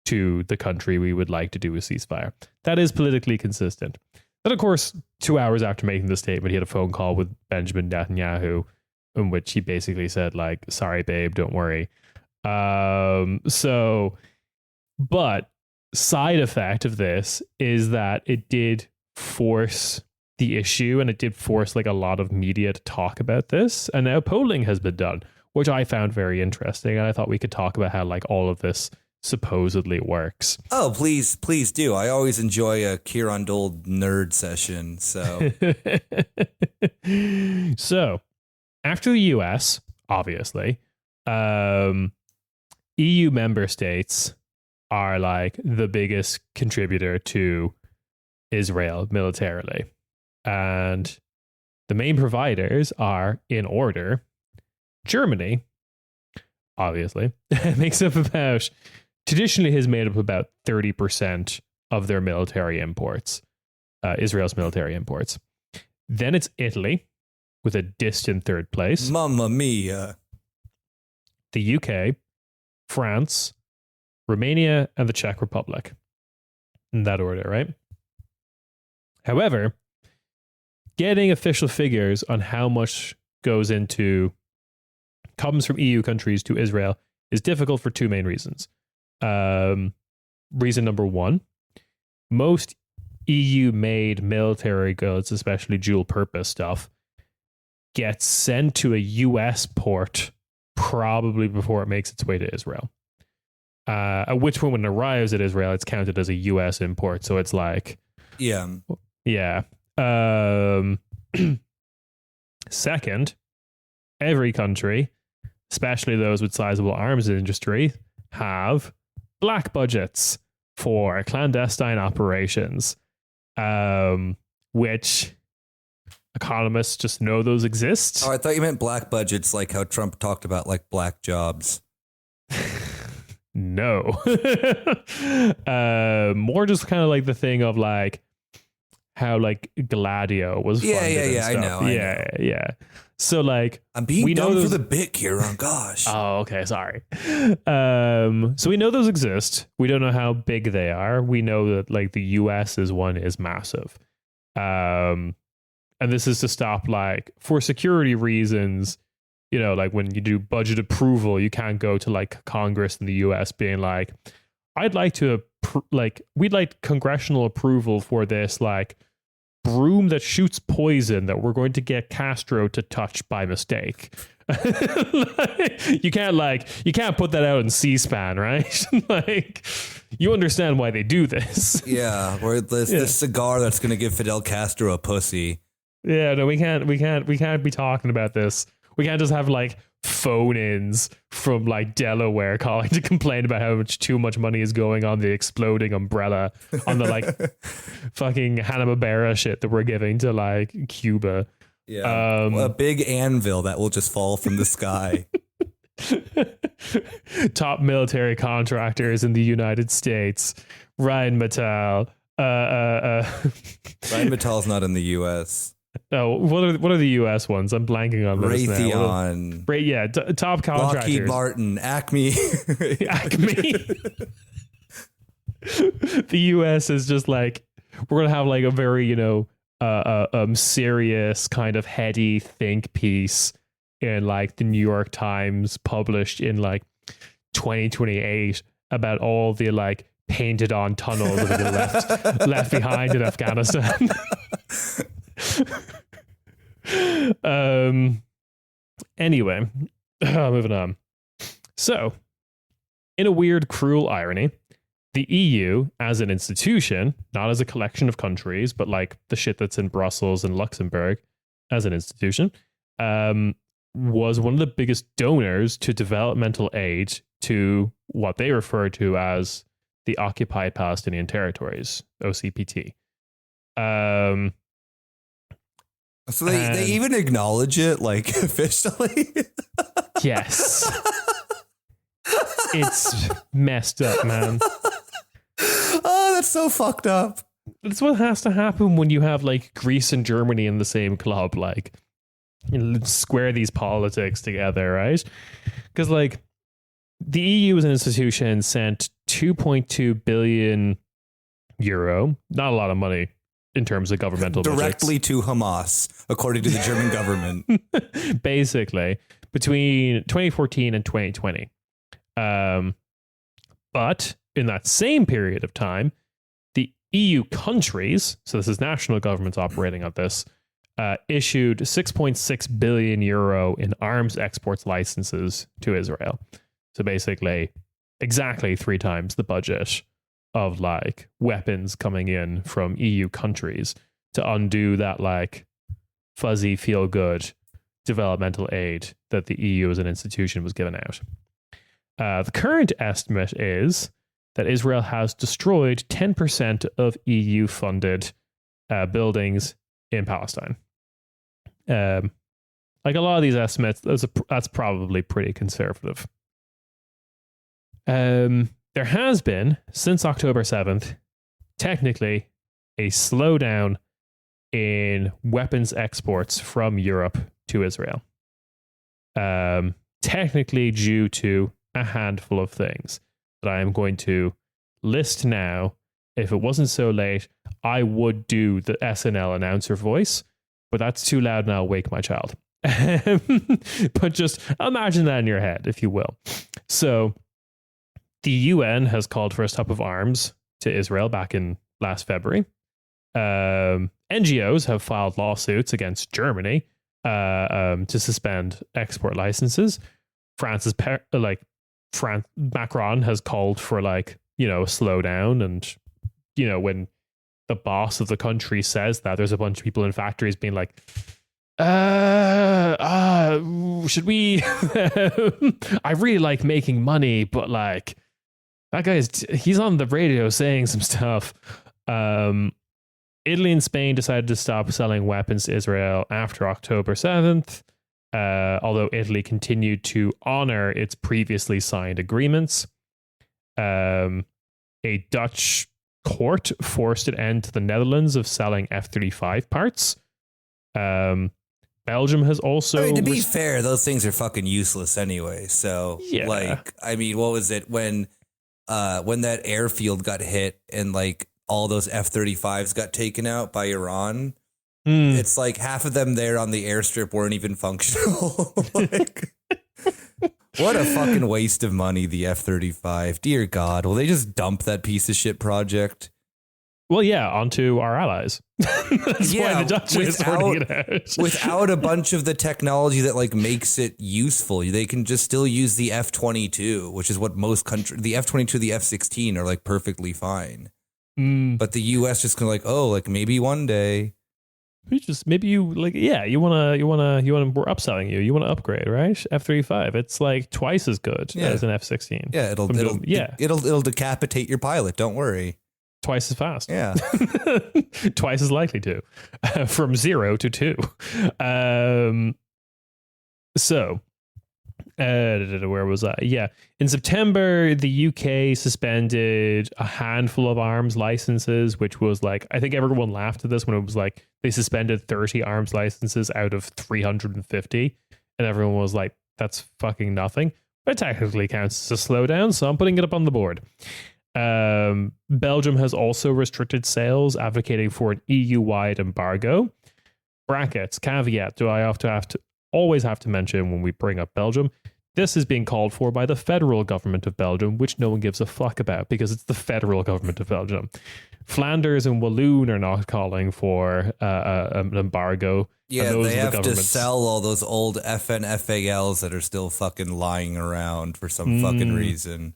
to the country we would like to do a ceasefire. That is politically consistent. Then, of course, 2 hours after making the statement, he had a phone call with Benjamin Netanyahu in which he basically said like, sorry, babe, don't worry. But side effect of this is that it did force the issue, and it did force like a lot of media to talk about this. And now polling has been done, which I found very interesting. And I thought we could talk about how like all of this supposedly works. Oh, please do. I always enjoy a Ciarán Dole nerd session. So, so after the US, obviously, EU member states are like the biggest contributor to Israel militarily. And the main providers are, in order, Germany, obviously, traditionally has made up about 30% of their military imports, Israel's military imports. Then it's Italy with a distant third place. Mamma mia. The UK, France, Romania, and the Czech Republic. In that order, right? However, getting official figures on how much comes from EU countries to Israel is difficult for two main reasons. Reason number one, most EU-made military goods, especially dual-purpose stuff, gets sent to a US port probably before it makes its way to Israel. At which point when it arrives at Israel, it's counted as a US import. So it's like... Yeah. Second, every country, especially those with sizable arms industry, have black budgets for clandestine operations, which economists just know those exist. Oh, I thought you meant black budgets, like how Trump talked about like black jobs. No. More just kind of like the thing of like how like Gladio was funded and stuff. I know. Yeah. So like I'm being dumb for the bit, Ciarán. Gosh. Oh, okay, sorry. So we know those exist. We don't know how big they are. We know that like the US's one is massive. And this is to stop like for security reasons. You know, like when you do budget approval, you can't go to like Congress in the US being like, I'd like to we'd like congressional approval for this like broom that shoots poison that we're going to get Castro to touch by mistake. You can't put that out in C-SPAN, right? Like you understand why they do this. Yeah, or this cigar that's going to give Fidel Castro a pussy. Yeah, no, we can't be talking about this. We can't just have like phone-ins from like Delaware calling to complain about how too much money is going on the exploding umbrella on the like fucking Hanna-Barbera shit that we're giving to like Cuba. Yeah, a big anvil that will just fall from the sky. Top military contractors in the United States, Rheinmetall. Rheinmetall's not in the U.S. No, what are the U.S. ones? I'm blanking on this Raytheon. Now. Top contractors. Lockheed Martin, Acme. Acme. The U.S. is just like, we're going to have like a very, serious kind of heady think piece in like the New York Times published in like 2028 about all the like painted on tunnels that have been left behind in Afghanistan. Anyway, moving on. So, in a weird, cruel irony, the EU as an institution, not as a collection of countries, but like the shit that's in Brussels and Luxembourg as an institution, was one of the biggest donors to developmental aid to what they refer to as the Occupied Palestinian Territories, OCPT. So they even acknowledge it, like, officially? Yes. It's messed up, man. Oh, that's so fucked up. That's what has to happen when you have like Greece and Germany in the same club. Like, you know, square these politics together, right? Because like the EU as an institution sent 2.2 billion euro, not a lot of money in terms of governmental directly to Hamas, according to the German government. Basically, between 2014 and 2020. But in that same period of time, the EU countries, so this is national governments operating on this, issued 6.6 billion euro in arms exports licenses to Israel. So basically, exactly 3 times the budget of like weapons coming in from EU countries to undo that like fuzzy feel good developmental aid that the EU as an institution was giving out. The current estimate is that Israel has destroyed 10% of EU funded buildings in Palestine. Like a lot of these estimates, that's probably pretty conservative. There has been, since October 7th, technically a slowdown in weapons exports from Europe to Israel. Technically due to a handful of things that I am going to list now. If it wasn't so late, I would do the SNL announcer voice, but that's too loud and I'll wake my child. But just imagine that in your head, if you will. So the UN has called for a stop of arms to Israel back in last February. NGOs have filed lawsuits against Germany to suspend export licenses. Macron has called for like, you know, a slowdown, and you know, when the boss of the country says that, there's a bunch of people in factories being like, should we I really like making money, but like that he's on the radio saying some stuff. Italy and Spain decided to stop selling weapons to Israel after October 7th. Although Italy continued to honor its previously signed agreements. A Dutch court forced an end to the Netherlands of selling F-35 parts. Belgium has also... I mean, to be fair, those things are fucking useless anyway. So, yeah. Like, I mean, what was it when that airfield got hit and like all those F-35s got taken out by Iran? It's like half of them there on the airstrip weren't even functional. Like, what a fucking waste of money, the F-35. Dear God, will they just dump that piece of shit project? Well, yeah, onto our allies. That's why the Dutch are sorting it out. Without a bunch of the technology that like makes it useful, they can just still use the F-22, which is what most countries, the F-22, the F-16 are like perfectly fine. But the U.S. just kind of like, oh, like maybe one day. Maybe you like, yeah, you wanna we're upselling you. You want to upgrade, right? F-35, it's like twice as good as an F-16. Yeah, it'll decapitate your pilot. Don't worry. Twice as fast. Yeah. Twice as likely to. From 0 to 2. So, where was I? Yeah. In September, the UK suspended a handful of arms licenses, which was like, I think everyone laughed at this when it was like, they suspended 30 arms licenses out of 350. And everyone was like, that's fucking nothing. But it technically counts as a slowdown, so I'm putting it up on the board. Belgium has also restricted sales, advocating for an EU-wide embargo. Brackets, caveat, do I always have to mention when we bring up Belgium, this is being called for by the federal government of Belgium, which no one gives a fuck about because it's the federal government of Belgium. Flanders and Walloon are not calling for an embargo. Yeah, they have to sell all those old FNFALs that are still fucking lying around for some fucking reason.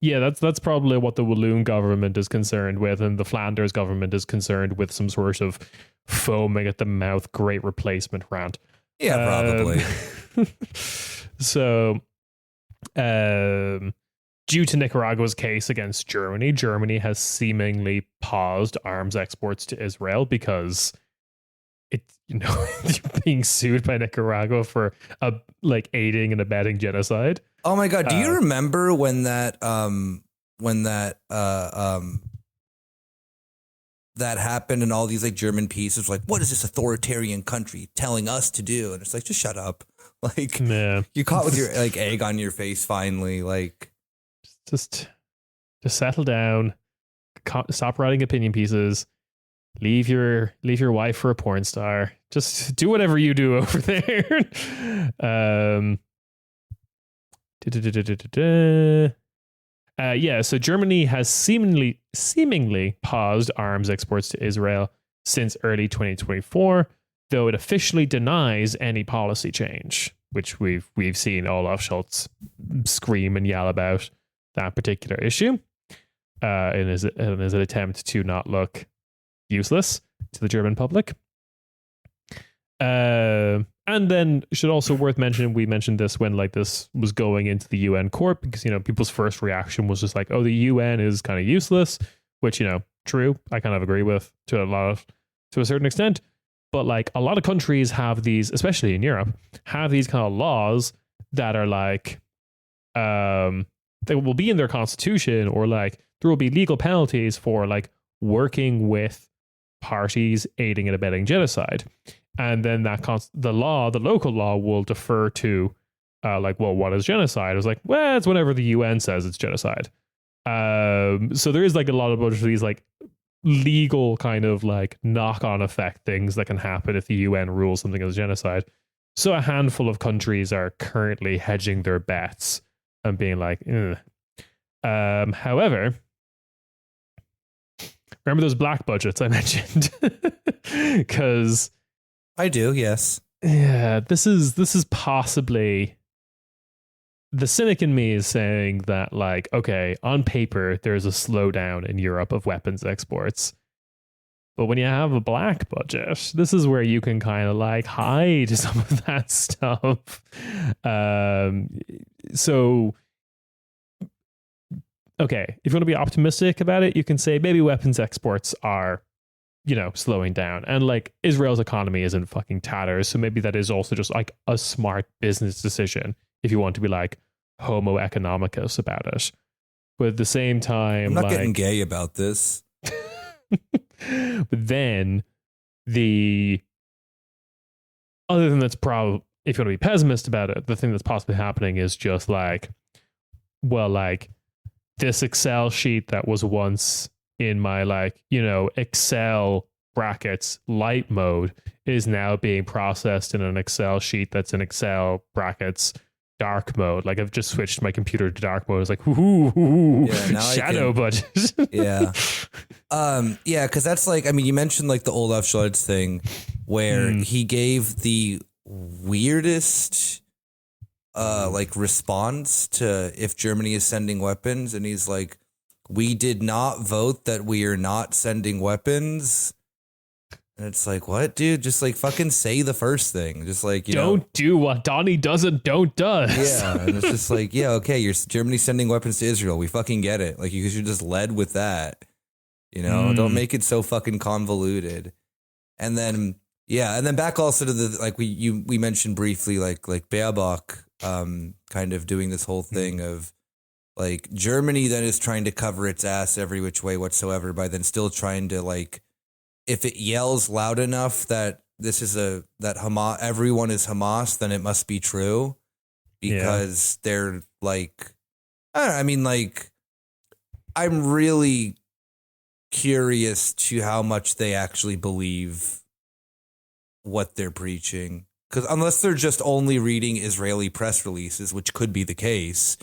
Yeah, that's probably what the Walloon government is concerned with, and the Flanders government is concerned with some sort of foaming at the mouth great replacement rant. Yeah, probably. So, due to Nicaragua's case against Germany, Germany has seemingly paused arms exports to Israel because it's, you know, being sued by Nicaragua for aiding and abetting genocide. Oh my God. Do you remember when that happened and all these like German pieces like, what is this authoritarian country telling us to do? And it's like, just shut up. Like, you caught with your like egg on your face finally. Like, just settle down. Stop writing opinion pieces. Leave your wife for a porn star. Just do whatever you do over there. So Germany has seemingly paused arms exports to Israel since early 2024, though it officially denies any policy change, which we've seen Olaf Scholz scream and yell about that particular issue in his attempt to not look useless to the German public. And then should also worth mentioning, we mentioned this when like this was going into the UN court, because people's first reaction was just like, oh, the UN is kind of useless, which true, I kind of agree with to a certain extent. But like a lot of countries have these, especially in Europe, have these kind of laws that are like they will be in their constitution, or like there will be legal penalties for like working with parties aiding and abetting genocide. And then the local law will defer to what is genocide? I was like, well, it's whenever the UN says it's genocide. So there is like a lot of these like legal kind of like knock-on effect things that can happen if the UN rules something as genocide. So a handful of countries are currently hedging their bets and being like, ugh. However, remember those black budgets I mentioned? Because I do, yes. Yeah, this is possibly the cynic in me is saying that, like, okay, on paper there's a slowdown in Europe of weapons exports, but when you have a black budget, this is where you can kind of like hide some of that stuff. So okay, if you want to be optimistic about it, you can say maybe weapons exports are slowing down, and like Israel's economy is in fucking tatters, so maybe that is also just like a smart business decision if you want to be like homo economicus about it. But at the same time, I'm not getting gay about this. But then the other thing that's probably, if you want to be pessimist about it, the thing that's possibly happening is just like, well, like this Excel sheet that was once in my Excel brackets light mode is now being processed in an Excel sheet that's in Excel brackets dark mode. Like I've just switched my computer to dark mode. It's like, shadow budget. Yeah. Yeah, because that's like, I mean, you mentioned like the Olaf Scholz thing where he gave the weirdest response to if Germany is sending weapons, and he's like, we did not vote that we are not sending weapons. And it's like, what, dude? Just like fucking say the first thing. Just like, don't do what Donnie doesn't does. Yeah. And it's just like, yeah, okay, you're Germany sending weapons to Israel. We fucking get it. Like you should just led with that. Don't make it so fucking convoluted. And then, yeah. And then back also to the, like we mentioned briefly, like Baerbock, kind of doing this whole thing of, like Germany then is trying to cover its ass every which way whatsoever by then still trying to like, if it yells loud enough that this is that Hamas, everyone is Hamas, then it must be true because they're like, I mean, like I'm really curious to how much they actually believe what they're preaching, because unless they're just only reading Israeli press releases, which could be the case,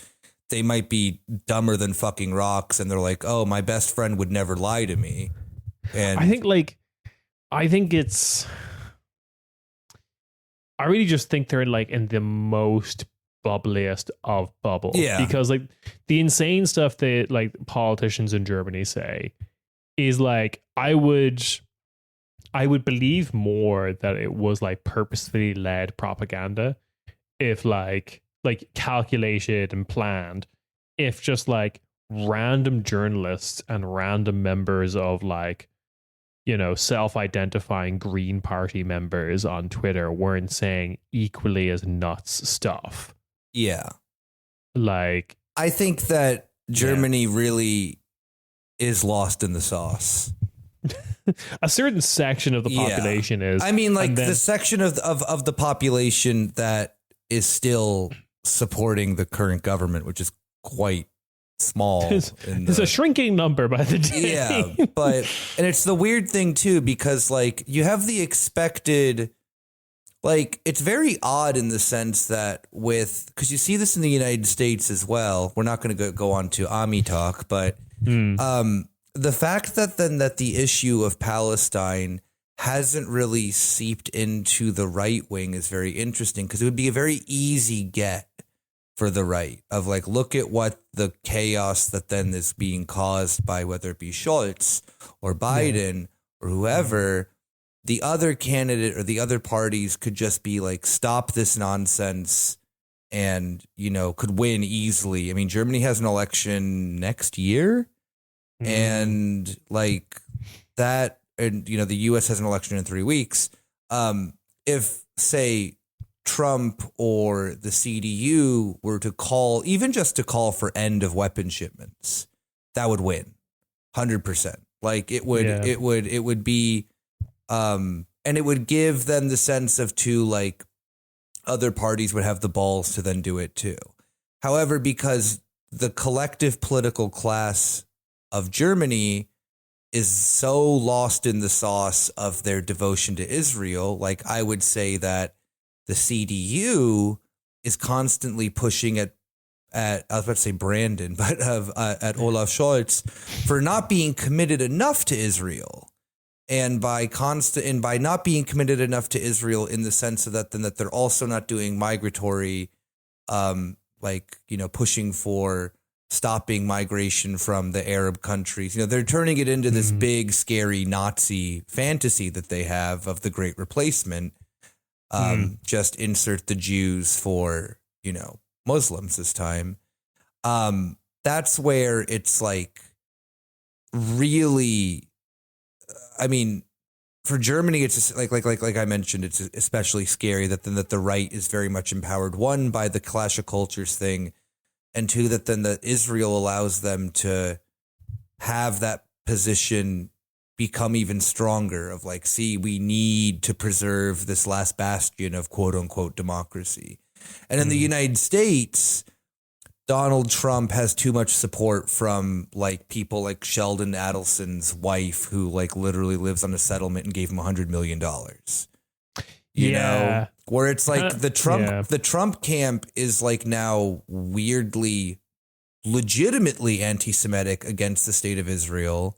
they might be dumber than fucking rocks, and they're like, oh, my best friend would never lie to me. And I really just think they're like in the most bubbliest of bubbles. Yeah. Because like the insane stuff that like politicians in Germany say is like, I would believe more that it was like purposefully led propaganda if like calculated and planned, if just like random journalists and random members of like, self-identifying Green Party members on Twitter weren't saying equally as nuts stuff. Yeah. Like, I think that Germany really is lost in the sauce. a certain section of the population is. I mean, like the section of the population that is still supporting the current government, which is quite small. It's a shrinking number by the day. Yeah, and it's the weird thing too, because like you have the expected, like it's very odd in the sense that because you see this in the United States as well. We're not going to go on to Ami talk, but the fact that the issue of Palestine hasn't really seeped into the right wing is very interesting, because it would be a very easy get for the right of like, look at what the chaos that then is being caused by whether it be Scholz or Biden or whoever. The other candidate or the other parties could just be like, stop this nonsense and, could win easily. I mean, Germany has an election next year. And like that, and the U.S. has an election in 3 weeks. If say Trump or the CDU were to call for end of weapon shipments, that would win 100%. Like it would be, and it would give them the sense of like other parties would have the balls to then do it too. However, because the collective political class of Germany is so lost in the sauce of their devotion to Israel, like I would say that the CDU is constantly pushing at I was about to say Brandon, but at Olaf Scholz for not being committed enough to Israel, and by not being committed enough to Israel in the sense of that they're also not doing migratory, pushing for stopping migration from the Arab countries. They're turning it into this big, scary Nazi fantasy that they have of the Great Replacement. Just insert the Jews for, Muslims this time. That's where it's like really, I mean, for Germany, it's just like I mentioned, it's especially scary that the right is very much empowered. One, by the Clash of Cultures thing, and two, that Israel allows them to have that position become even stronger of like, see, we need to preserve this last bastion of quote unquote democracy. And in the United States, Donald Trump has too much support from like people like Sheldon Adelson's wife, who like literally lives on a settlement and gave him $100 million. You know, where it's like the Trump camp is like now weirdly, legitimately anti-Semitic against the state of Israel,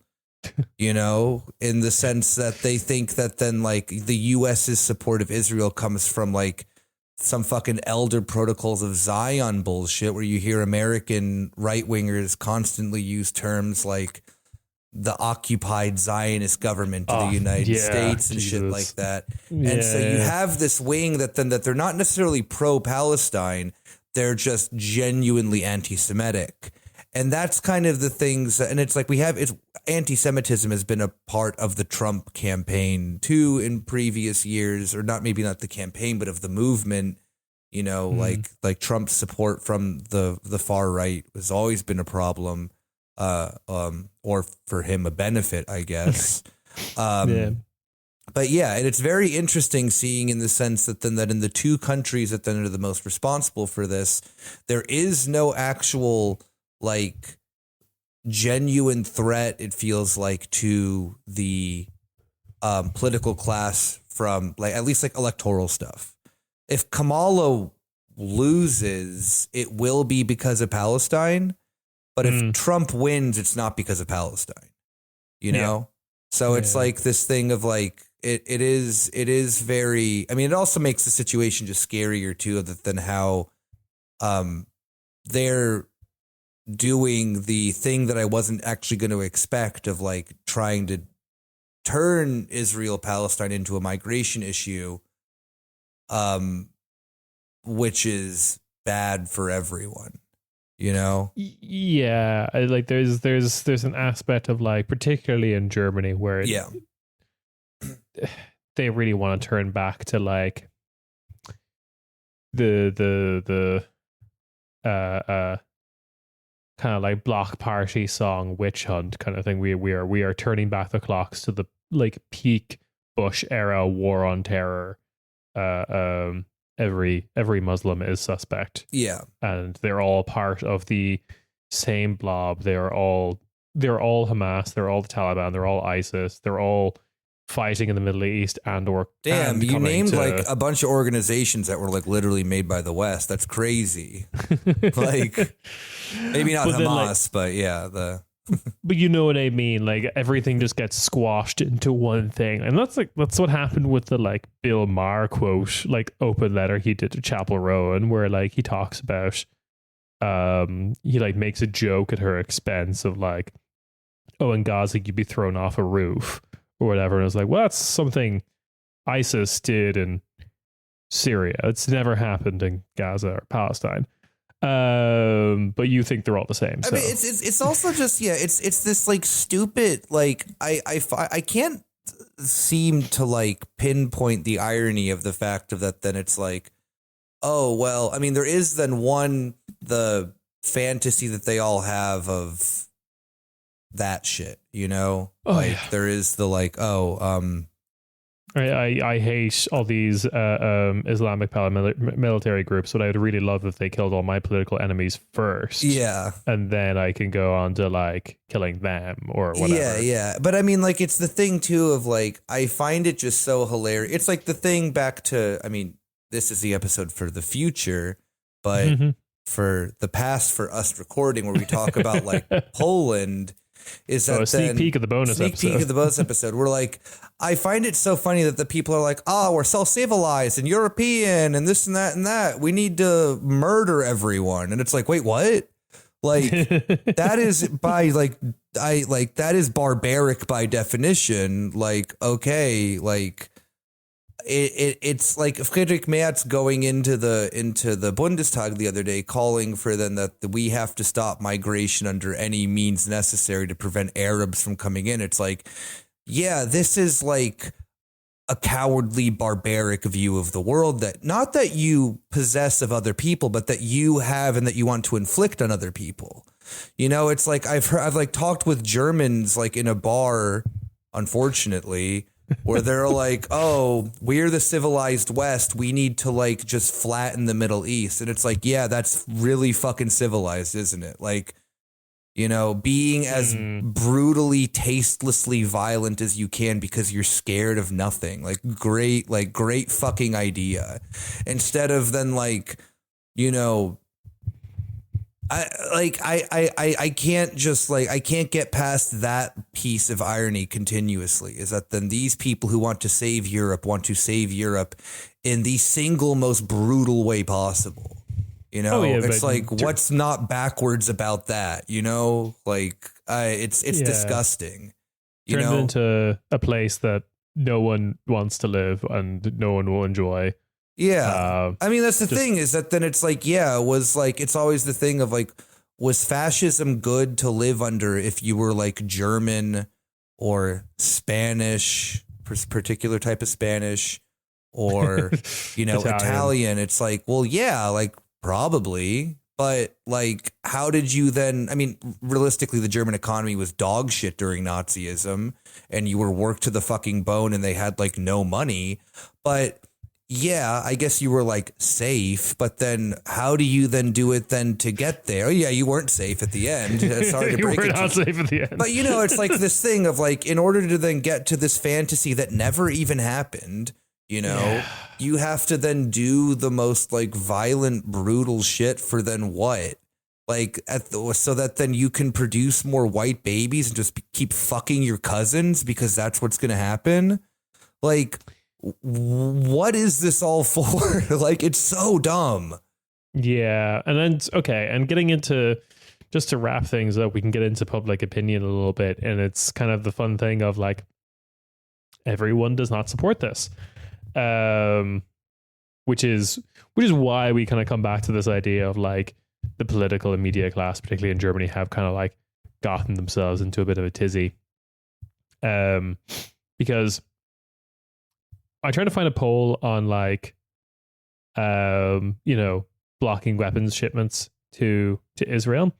in the sense that they think that then like the US's support of Israel comes from like some fucking elder protocols of Zion bullshit, where you hear American right wingers constantly use terms like the occupied Zionist government of the United States and shit like that. And so you have this wing that they're not necessarily pro-Palestine. They're just genuinely anti-Semitic. And that's kind of the things. And it's like anti-Semitism has been a part of the Trump campaign too in previous years, or maybe not the campaign, but of the movement, like Trump's support from the far right has always been a problem. Or for him a benefit, I guess. But yeah, and it's very interesting seeing in the sense that that in the two countries that then are the most responsible for this, there is no actual like genuine threat, it feels like, to the political class from like at least like electoral stuff. If Kamala loses, it will be because of Palestine. But if Trump wins, it's not because of Palestine, So it's like this thing of like, it is very, I mean, it also makes the situation just scarier too, than how they're doing the thing that I wasn't actually going to expect of like trying to turn Israel-Palestine into a migration issue, which is bad for everyone. Yeah, like there's an aspect of like, particularly in Germany, where they really want to turn back to like the uh kind of like block party song witch hunt kind of thing. We are turning back the clocks to the like peak Bush era war on terror. Every Muslim is suspect. Yeah. And they're all part of the same blob. They're all Hamas, they're all the Taliban, they're all ISIS, they're all fighting in the Middle East Damn, you named like a bunch of organizations that were like literally made by the West. That's crazy. Like maybe not Hamas, but yeah, but you know what I mean? Like everything just gets squashed into one thing. And that's what happened with the like Bill Maher quote, like open letter he did to Chapel Rowan, where like he talks about he like makes a joke at her expense of like, oh, in Gaza you'd be thrown off a roof or whatever. And I was like, well, that's something ISIS did in Syria. It's never happened in Gaza or Palestine. But you think they're all the same. So. I mean, it's also just, yeah, it's this like stupid, like I can't seem to like pinpoint the irony of the fact of that. Then it's like, oh, well, I mean, there is then the fantasy that they all have of that shit, you know, there is the like, I hate all these Islamic paramilitary groups, but I would really love if they killed all my political enemies first. Yeah. And then I can go on to like killing them or whatever. Yeah. But I mean, like, it's the thing too of like, I find it just so hilarious. It's like the thing back to, I mean, this is the episode for the future, but for the past for us recording where we talk about like Poland. Is that a sneak peek of the bonus episode? We're like, I find it so funny that the people are like, oh, we're so civilized and European and this and that and that. We need to murder everyone. And it's like, wait, what? Like that is that is barbaric by definition. Like, okay, like it's like Friedrich Merz going into the Bundestag the other day, calling for then that we have to stop migration under any means necessary to prevent Arabs from coming in. It's like, yeah, this is like a cowardly, barbaric view of the world that not that you possess of other people, but that you have and that you want to inflict on other people. You know, it's like I've like talked with Germans like in a bar, unfortunately, where they're like, oh, we're the civilized West. We need to like just flatten the Middle East. And it's like, yeah, that's really fucking civilized, isn't it? Like, you know, being as brutally, tastelessly violent as you can because you're scared of nothing. Like great fucking idea. Instead of then like, you know, I can't just like, I can't get past that piece of irony continuously is that then these people who want to save Europe in the single most brutal way possible. You know, it's like, what's not backwards about that? You know, like it's disgusting. You Turned know, into a place that no one wants to live and no one will enjoy. Yeah. I mean, that's the thing is that then it's like, yeah, it was like, it's always the thing of like, was fascism good to live under if you were like German or Spanish, particular type of Spanish or, you know, Italian? It's like, well, yeah, like probably. But like, how did you then? I mean, realistically, the German economy was dog shit during Nazism and you were worked to the fucking bone and they had like no money. But yeah, I guess you were like safe, but then how do you then do it then to get there? Oh yeah, you weren't safe at the end. Sorry to break it. You were not safe at the end. But you know, it's like this thing of like, in order to then get to this fantasy that never even happened, you know, you have to then do the most like violent, brutal shit for then what? Like so that then you can produce more white babies and just keep fucking your cousins because that's what's going to happen. Like, what is this all for? Like, it's so dumb. Yeah. And then, okay. And getting into, just to wrap things up, we can get into public opinion a little bit. And it's kind of the fun thing of like, everyone does not support this. Which is why we kind of come back to this idea of like the political and media class, particularly in Germany, have kind of like gotten themselves into a bit of a tizzy. Because I tried to find a poll on like, you know, blocking weapons shipments to Israel.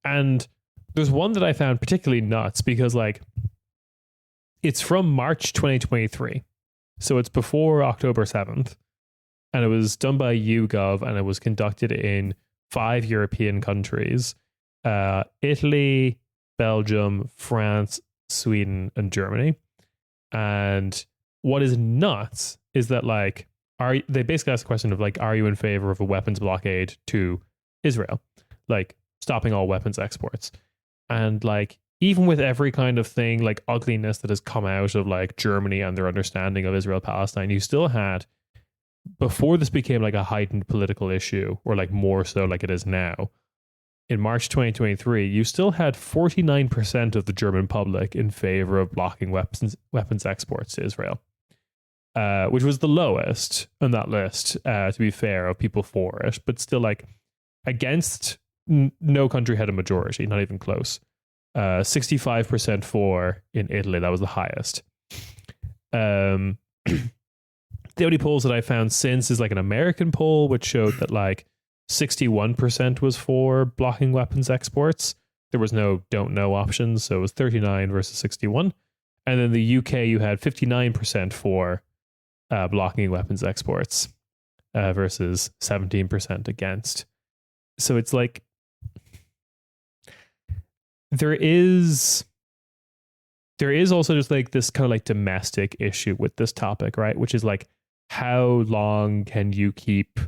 And there's one that I found particularly nuts because like it's from March 2023. So it's before October 7th. And it was done by YouGov and it was conducted in 5 European countries. Italy, Belgium, France, Sweden, and Germany. And what is nuts is that like they basically ask the question of like, are you in favor of a weapons blockade to Israel? Like stopping all weapons exports. And like even with every kind of thing like ugliness that has come out of like Germany and their understanding of Israel Palestine, you still had, before this became like a heightened political issue or like more so like it is now, in March 2023, you still had 49% of the German public in favor of blocking weapons exports to Israel, which was the lowest on that list, to be fair, of people for it. But still, like, against, no country had a majority, not even close. 65% for in Italy, that was the highest. The only polls that I found since is like an American poll, which showed that like 61% was for blocking weapons exports. There was no don't know options, so it was 39 versus 61. And then the UK, you had 59% for blocking weapons exports versus 17% against. So it's like there is also just like this kind of like domestic issue with this topic, right? Which is like, how long can you keep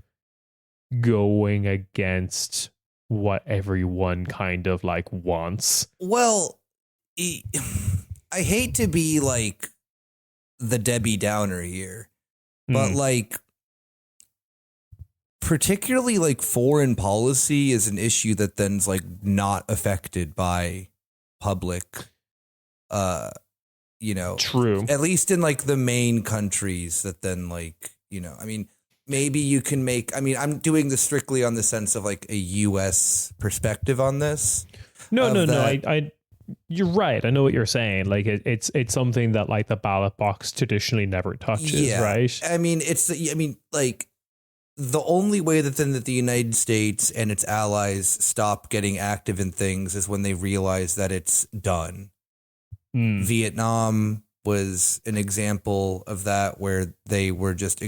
going against what everyone kind of like wants? Well, I hate to be like the Debbie Downer here, but like particularly like foreign policy is an issue that then's like not affected by public, True. At least in like the main countries that then like, I mean, maybe you can make, I'm doing this strictly on the sense of like a US perspective on this. No. You're right. I know what you're saying. Like it's something that like the ballot box traditionally never touches, right? Like the only way that the United States and its allies stop getting active in things is when they realize that it's done. Vietnam was an example of that, where they were just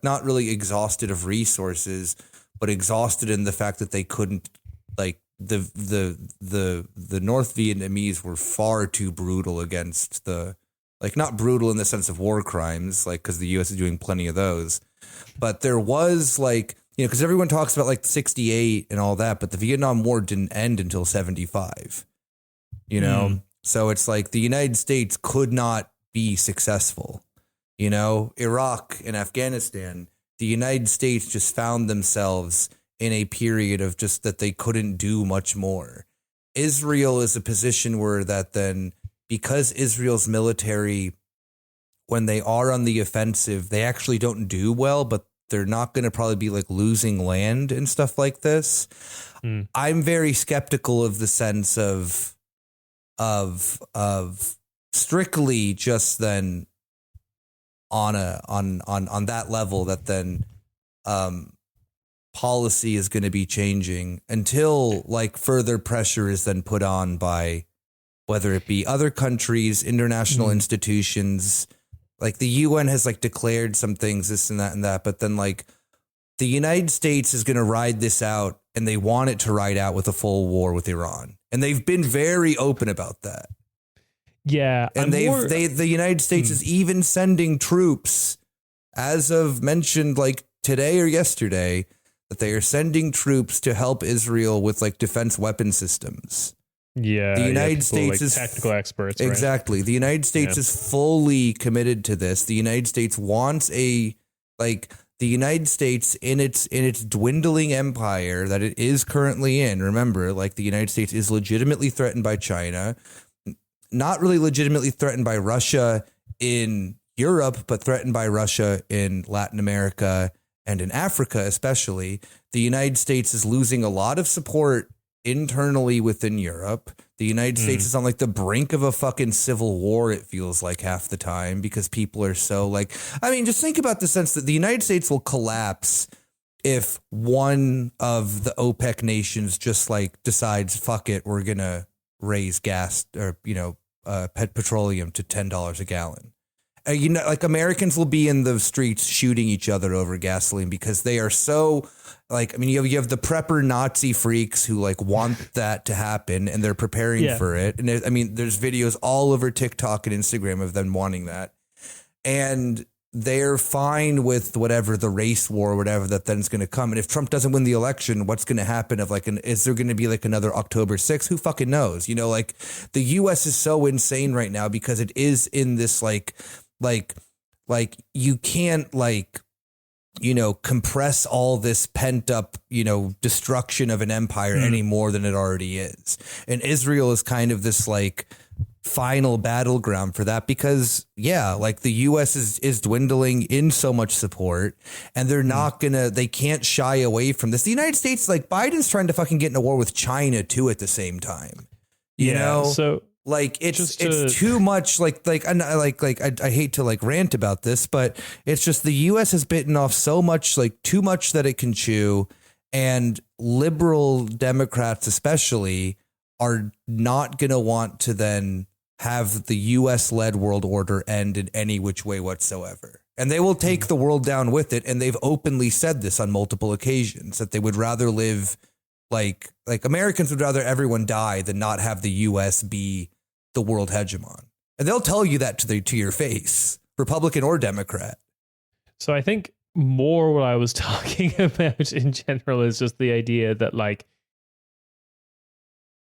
not really exhausted of resources, but exhausted in the fact that they couldn't, like the North Vietnamese were far too brutal against the, like, not brutal in the sense of war crimes, like, because the U.S. is doing plenty of those, but there was like, because everyone talks about like 68 and all that, but the Vietnam War didn't end until 75, So it's like the United States could not be successful. Iraq and Afghanistan, the United States just found themselves in a period of just that they couldn't do much more. Israel is a position where that then, because Israel's military, when they are on the offensive, they actually don't do well, but they're not going to probably be like losing land and stuff like this. I'm very skeptical of the sense of strictly just then on that level that then policy is going to be changing until like further pressure is then put on by whether it be other countries, international institutions, like the UN has like declared some things, this and that, but then like the United States is going to ride this out, and they want it to ride out with a full war with Iran. And they've been very open about that. Yeah. And the United States is even sending troops, as of mentioned like today or yesterday, that they are sending troops to help Israel with like defense weapon systems. Yeah. The United States like is technical experts. Exactly. Right? The United States is fully committed to this. The United States wants the United States in its dwindling empire that it is currently in. Remember, like the United States is legitimately threatened by China, not really legitimately threatened by Russia in Europe, but threatened by Russia in Latin America and in Africa, especially. The United States is losing a lot of support internally within Europe. The United States is on like the brink of a fucking civil war, it feels like half the time, because people are so like, just think about the sense that the United States will collapse if one of the OPEC nations just like decides, fuck it, we're going to raise gas or, petroleum to $10 a gallon. Like Americans will be in the streets shooting each other over gasoline because they are so like, I mean, you have the prepper Nazi freaks who like want that to happen and they're preparing for it. And there's videos all over TikTok and Instagram of them wanting that. And they're fine with whatever the race war, whatever that then's going to come. And if Trump doesn't win the election, what's going to happen? Is there going to be like another October 6th? Who fucking knows? Like the U.S. is so insane right now because it is in this like you can't compress all this pent up, destruction of an empire any more than it already is. And Israel is kind of this like final battleground for that because the US is dwindling in so much support and they're not they can't shy away from this. The United States, like Biden's trying to fucking get in a war with China too at the same time, you know? So like it's too much. I hate to like rant about this, but it's just the U.S. has bitten off so much, like too much that it can chew, and liberal Democrats especially are not going to want to then have the U.S. led world order end in any which way whatsoever. And they will take the world down with it. And they've openly said this on multiple occasions that they would rather live like Americans would rather everyone die than not have the U.S. be the world hegemon. And they'll tell you that to your face, Republican or Democrat. So I think more what I was talking about in general is just the idea that like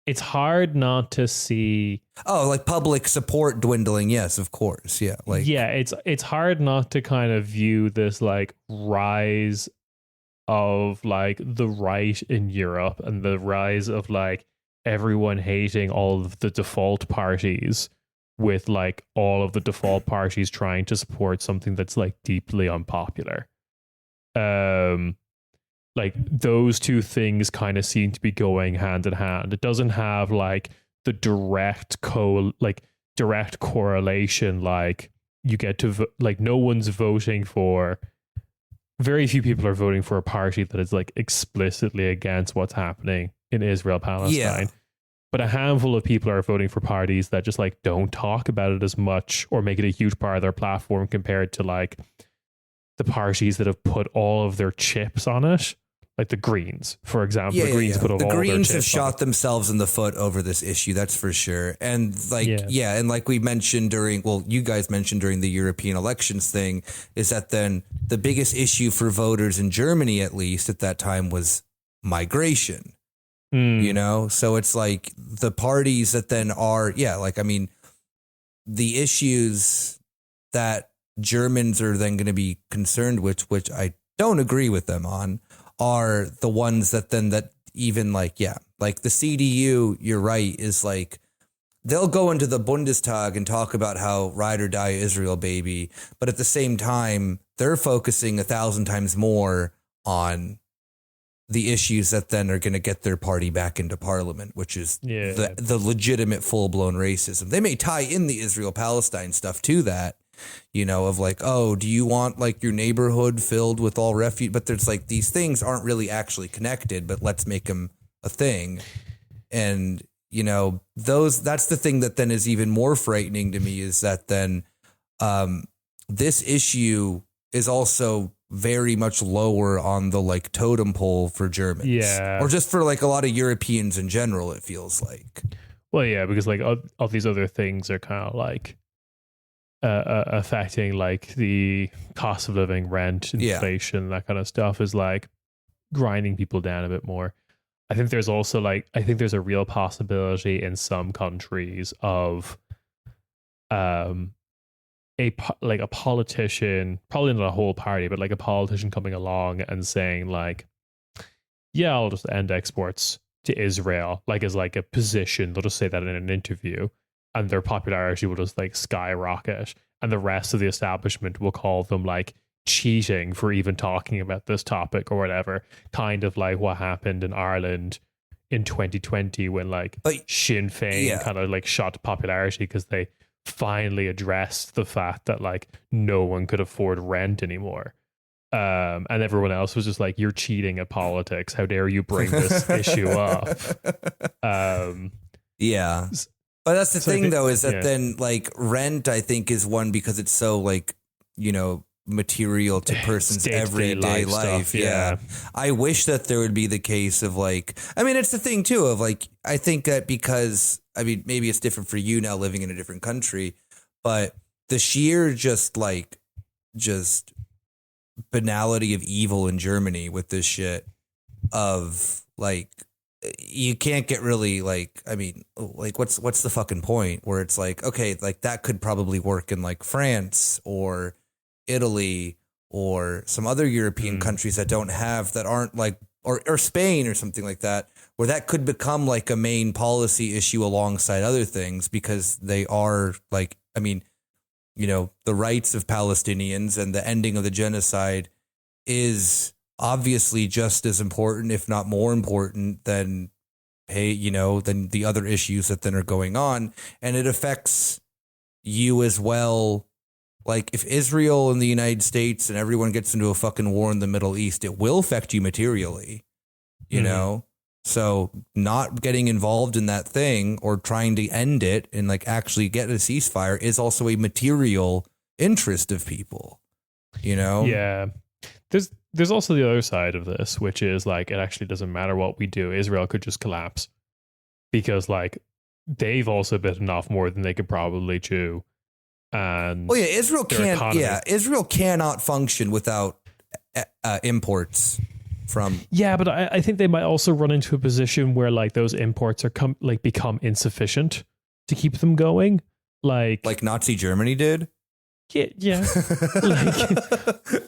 it's hard not to see like public support dwindling. Yes, of course. Yeah. It's hard not to kind of view this like rise of like the right in Europe and the rise of like everyone hating all of the default parties, with like all of the default parties trying to support something that's like deeply unpopular. Like those two things kind of seem to be going hand in hand. It doesn't have like the direct correlation. Like you get to like no one's voting for. Very few people are voting for a party that is like explicitly against what's happening in Israel, Palestine. Yeah. But a handful of people are voting for parties that just like don't talk about it as much or make it a huge part of their platform compared to like the parties that have put all of their chips on it. Like the Greens, for example. The Greens put all their chips on it. The Greens have shot themselves in the foot over this issue, that's for sure. And and like we mentioned you guys mentioned during the European elections thing, is that then the biggest issue for voters in Germany, at least at that time, was migration. So it's like the parties that then are, the issues that Germans are then going to be concerned with, which I don't agree with them on, are the ones that even like the CDU, you're right, is like, they'll go into the Bundestag and talk about how ride or die Israel, baby. But at the same time, they're focusing 1,000 times more on the issues that then are going to get their party back into parliament, which is the legitimate full blown racism. They may tie in the Israel Palestine stuff to that, of like, oh, do you want like your neighborhood filled with all refugees? But there's like, these things aren't really actually connected, but let's make them a thing. And, that's the thing that then is even more frightening to me, is that then this issue is also very much lower on the like totem pole for Germans, or just for like a lot of Europeans in general. It feels like, because like all these other things are kind of like affecting like the cost of living, rent, inflation, that kind of stuff is like grinding people down a bit more. I think there's also there's a real possibility in some countries of a politician, probably not a whole party, but like a politician coming along and saying like, I'll just end exports to Israel, like as like a position. They'll just say that in an interview and their popularity will just like skyrocket. And the rest of the establishment will call them like cheating for even talking about this topic or whatever. Kind of like what happened in Ireland in 2020 when like Sinn Féin kind of like shot popularity because they finally addressed the fact that like no one could afford rent anymore. And everyone else was just like, you're cheating at politics. How dare you bring this issue up? Yeah. But that's the thing, though, is that yeah. then like rent, I think, is one because it's so like, you know, material to person's everyday life. Stuff, yeah. I wish that there would be the case of like, I mean, it's the thing, too, of like, I think that because, I mean, maybe it's different for you now living in a different country, but the sheer just banality of evil in Germany with this shit of like, you can't get really like, I mean, like what's the fucking point where it's like, okay, like that could probably work in like France or Italy or some other European countries that don't have, that aren't like, or Spain or something like that, where that could become like a main policy issue alongside other things, because they are like, I mean, you know, the rights of Palestinians and the ending of the genocide is obviously just as important, if not more important than, hey, you know, than the other issues that then are going on. And it affects you as well. Like if Israel and the United States and everyone gets into a fucking war in the Middle East, it will affect you materially, you know? So not getting involved in that thing or trying to end it and like actually get a ceasefire is also a material interest of people, you know? Yeah. There's also the other side of this, which is like, it actually doesn't matter what we do. Israel could just collapse because like they've also bitten off more than they could probably chew. And well, yeah, Israel cannot function without imports from. Yeah, but I think they might also run into a position where like those imports are become insufficient to keep them going. Like Nazi Germany did. Yeah. Like,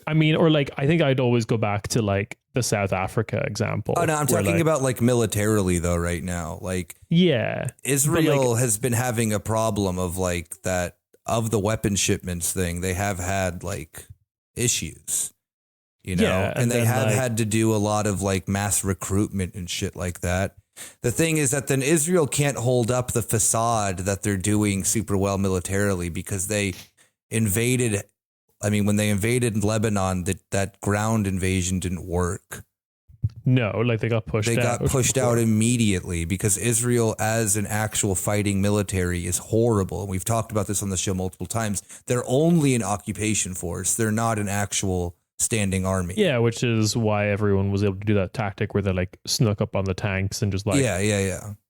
I mean, or like, I think I'd always go back to like the South Africa example. Oh, no, I'm talking about like militarily though right now. Like, yeah, Israel has been having a problem of like that, of the weapon shipments thing. They have had like issues, you know, yeah, and they have had to do a lot of like mass recruitment and shit like that. The thing is that then Israel can't hold up the facade that they're doing super well militarily because they invaded. I mean, when they invaded Lebanon, that ground invasion didn't work. No, like they got pushed out. They got pushed out immediately because Israel as an actual fighting military is horrible. And we've talked about this on the show multiple times. They're only an occupation force. They're not an actual standing army. Yeah, which is why everyone was able to do that tactic where they like snuck up on the tanks and just like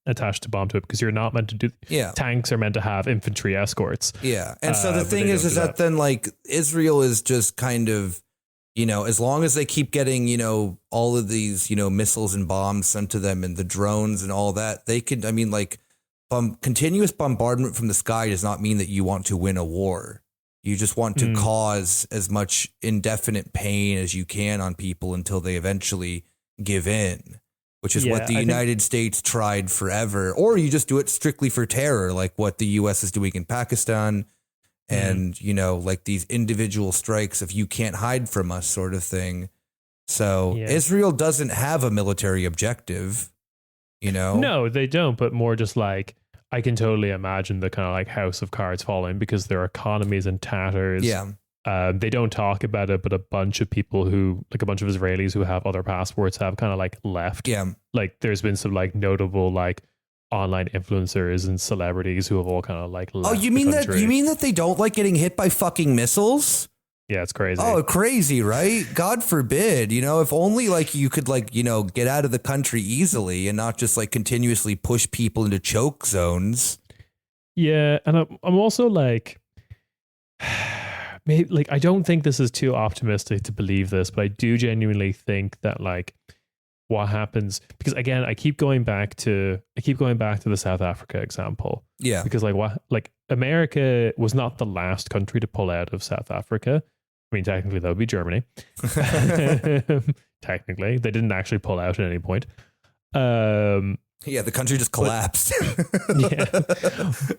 attached a bomb to it, because you're not meant to do. Yeah, tanks are meant to have infantry escorts. Yeah, and so the thing is that then like Israel is just kind of, you know, as long as they keep getting, you know, all of these, you know, missiles and bombs sent to them and the drones and all that, they could, I mean, like continuous bombardment from the sky does not mean that you want to win a war. You just want to cause as much indefinite pain as you can on people until they eventually give in, which is what the United States tried forever. Or you just do it strictly for terror, like what the U.S. is doing in Pakistan. And, you know, like these individual strikes of you can't hide from us sort of thing. So Israel doesn't have a military objective, you know? No, they don't. But more just like, I can totally imagine the kind of like house of cards falling because their economy is in tatters. Yeah. They don't talk about it, but a bunch of people who, like a bunch of Israelis who have other passports have kind of like left. Yeah. Like there's been some like notable like online influencers and celebrities who have all kind of like left. Oh, you mean that they don't like getting hit by fucking missiles? Yeah, it's crazy. Oh, crazy, right? God forbid, you know, if only like you could like, you know, get out of the country easily and not just like continuously push people into choke zones. Yeah, and I'm also like, maybe like I don't think this is too optimistic to believe this, but I do genuinely think that like what happens, because again, I keep going back to the South Africa example. Yeah. Because like America was not the last country to pull out of South Africa. I mean, technically that would be Germany. Technically, they didn't actually pull out at any point. Yeah, the country just collapsed.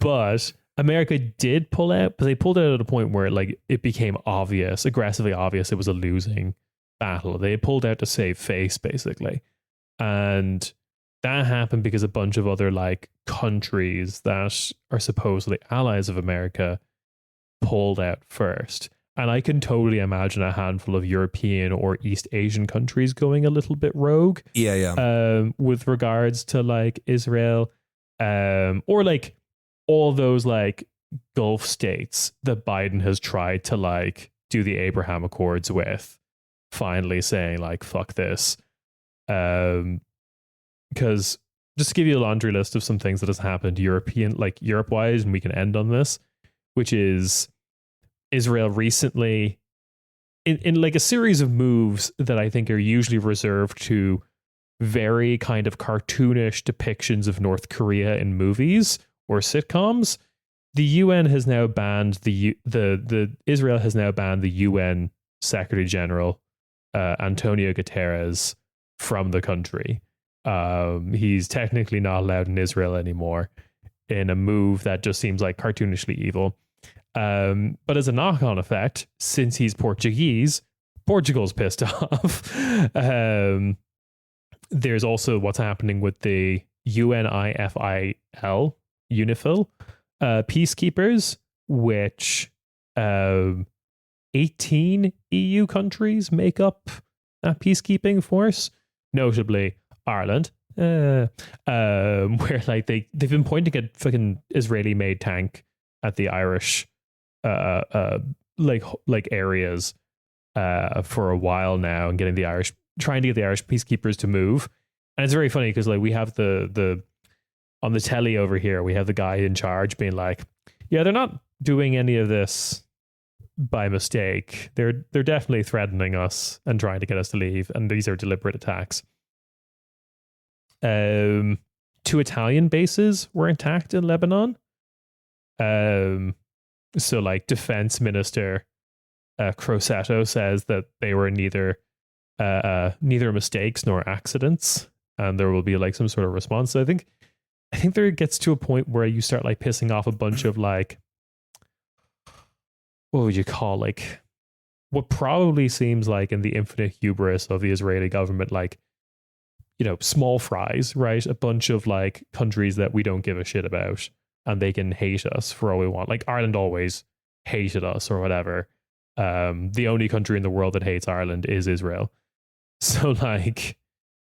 But America did pull out, but they pulled out at a point where like it became aggressively obvious it was a losing battle. They pulled out to save face, basically. And that happened because a bunch of other like countries that are supposedly allies of America pulled out first. And I can totally imagine a handful of European or East Asian countries going a little bit rogue. With regards to like Israel, or like all those like Gulf states that Biden has tried to like do the Abraham Accords with, finally saying like, fuck this. Because just to give you a laundry list of some things that has happened Europe wise, and we can end on this, which is Israel recently in like a series of moves that I think are usually reserved to very kind of cartoonish depictions of North Korea in movies or sitcoms. The UN has now banned the Israel has now banned the UN Secretary General Antonio Guterres from the country. He's technically not allowed in Israel anymore, in a move that just seems like cartoonishly evil. But as a knock-on effect, since he's Portuguese, Portugal's pissed off. There's also what's happening with the UNIFIL, peacekeepers, which 18 EU countries make up that peacekeeping force, notably Ireland, where like they've been pointing at fucking Israeli-made tank at the Irish like areas for a while now, and trying to get the Irish peacekeepers to move. And it's very funny because like we have the on the telly over here, we have the guy in charge being like, yeah, they're not doing any of this by mistake. They're definitely threatening us and trying to get us to leave, and these are deliberate attacks. 2 Italian bases were attacked in Lebanon. So like Defense Minister Crosetto says that they were neither mistakes nor accidents, and there will be like some sort of response. So I think there gets to a point where you start like pissing off a bunch of like, what would you call, like what probably seems like in the infinite hubris of the Israeli government, like, you know, small fries, right? A bunch of like countries that we don't give a shit about, and they can hate us for all we want. Like Ireland always hated us or whatever. The only country in the world that hates Ireland is Israel. So like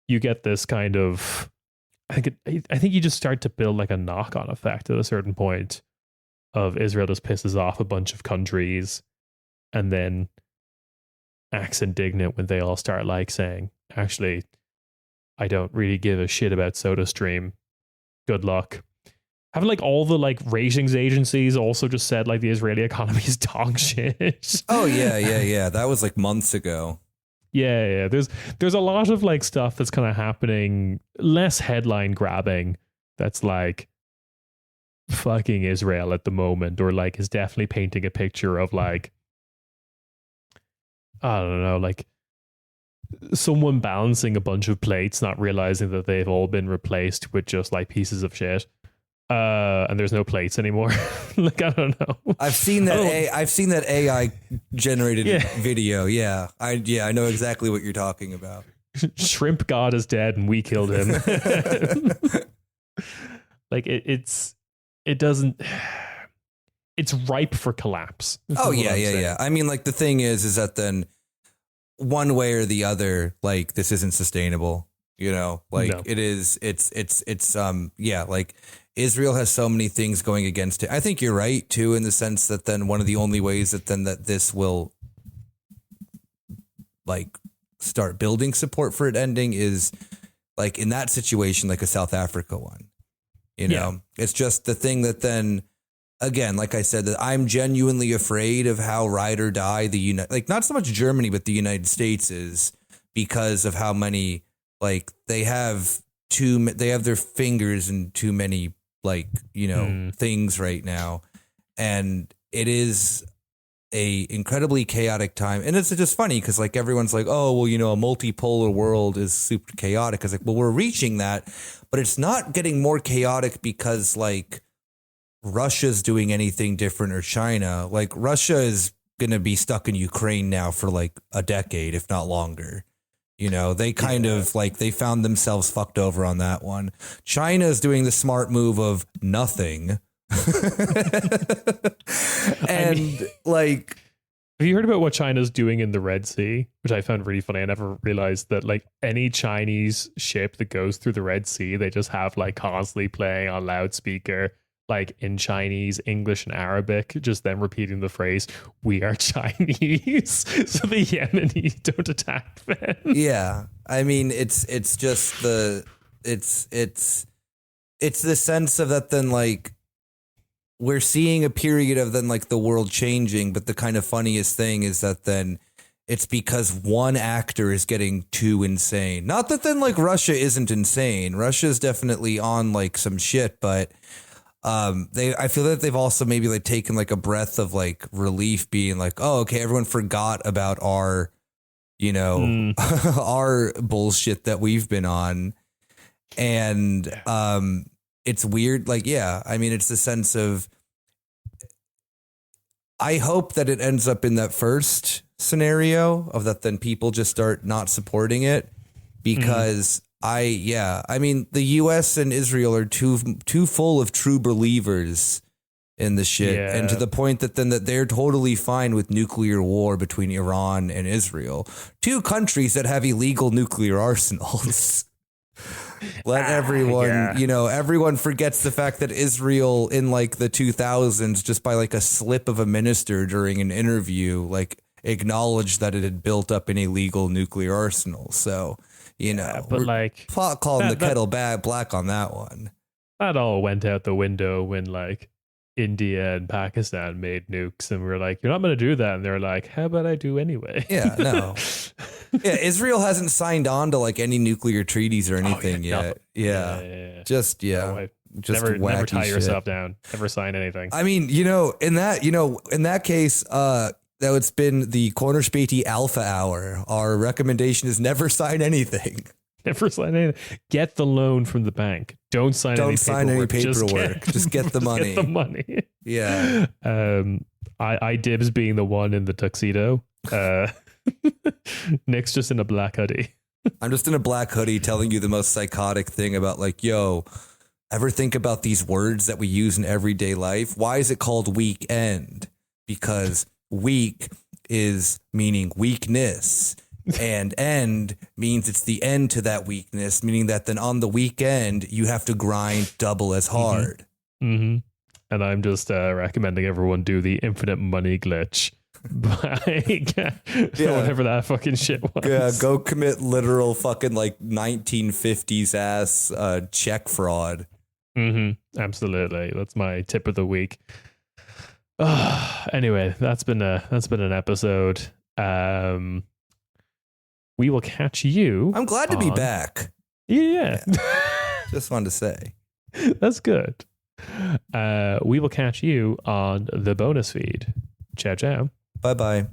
you get this kind of, I think you just start to build like a knock-on effect at a certain point of Israel just pisses off a bunch of countries and then acts indignant when they all start like saying, actually, I don't really give a shit about SodaStream. Good luck. Haven't like all the like ratings agencies also just said like the Israeli economy is dog shit? Oh yeah. That was like months ago. Yeah. There's a lot of like stuff that's kind of happening, less headline grabbing, that's like fucking Israel at the moment, or like is definitely painting a picture of like, I don't know, like someone balancing a bunch of plates, not realizing that they've all been replaced with just like pieces of shit. And there's no plates anymore. Like, I don't know. I've seen that AI generated video. Yeah. I know exactly what you're talking about. Shrimp God is dead and we killed him. Like it's ripe for collapse. Oh yeah. I mean, like the thing is that then one way or the other, like this isn't sustainable, you know, like no. Like Israel has so many things going against it. I think you're right too, in the sense that then one of the only ways that this will like start building support for it ending is like in that situation, like a South Africa one, you know, It's just the thing that then, again, like I said, that I'm genuinely afraid of how ride or die like not so much Germany, but the United States is, because of how many, like they have their fingers in too many, like, you know, things right now. And it is a incredibly chaotic time. And it's just funny because like everyone's like, oh, well, you know, a multipolar world is super chaotic. It's like, well, we're reaching that, but it's not getting more chaotic because like Russia's doing anything different, or China. Like Russia is going to be stuck in Ukraine now for like a decade, if not longer. You know, they kind of like they found themselves fucked over on that one. China is doing the smart move of nothing. And like Have you heard about what China's doing in the Red Sea? Which I found really funny. I never realized that like any Chinese ship that goes through the Red Sea, they just have like constantly playing on loudspeaker, like in Chinese, English, and Arabic, just them repeating the phrase, "We are Chinese," so the Yemeni don't attack them. Yeah. I mean, it's just it's the sense of that then like we're seeing a period of then like the world changing, but the kind of funniest thing is that then it's because one actor is getting too insane. Not that then like Russia isn't insane. Russia's definitely on like some shit, but I feel that they've also maybe like taken like a breath of like relief, being like, oh, okay, everyone forgot about our, you know, our bullshit that we've been on. And it's weird. Like, yeah, I mean, it's the sense of, I hope that it ends up in that first scenario of that, then people just start not supporting it because I mean, the US and Israel are too full of true believers in the shit. Yeah. And to the point that then that they're totally fine with nuclear war between Iran and Israel, two countries that have illegal nuclear arsenals. Let everyone, you know, everyone forgets the fact that Israel in like the 2000s, just by like a slip of a minister during an interview, like acknowledged that it had built up an illegal nuclear arsenal. So, you know, but like calling the kettle black on that one. That all went out the window when like India and Pakistan made nukes, and we were like, "You're not going to do that," and they're like, "How about I do anyway?" Yeah, no. Yeah, Israel hasn't signed on to like any nuclear treaties or anything yet. Yeah. Just never tie yourself down. Never sign anything. I mean, in that case, that it's been the Corner Späti Alpha Hour. Our recommendation is never sign anything. Never sign anything. Get the loan from the bank. Don't sign any paperwork. Just get the money. Get the money. Yeah. I dibs being the one in the tuxedo. Nick's just in a black hoodie. I'm just in a black hoodie telling you the most psychotic thing about like, yo, ever think about these words that we use in everyday life? Why is it called weekend? Because weak is meaning weakness. And end means it's the end to that weakness, meaning that then on the weekend, you have to grind double as hard. And I'm just recommending everyone do the infinite money glitch. Whatever that fucking shit was. Yeah, go commit literal fucking like 1950s ass check fraud. Absolutely. That's my tip of the week. Anyway, that's been an episode. We will catch you. I'm glad to be back. Yeah. Just wanted to say. That's good. We will catch you on the bonus feed. Ciao, ciao. Bye-bye.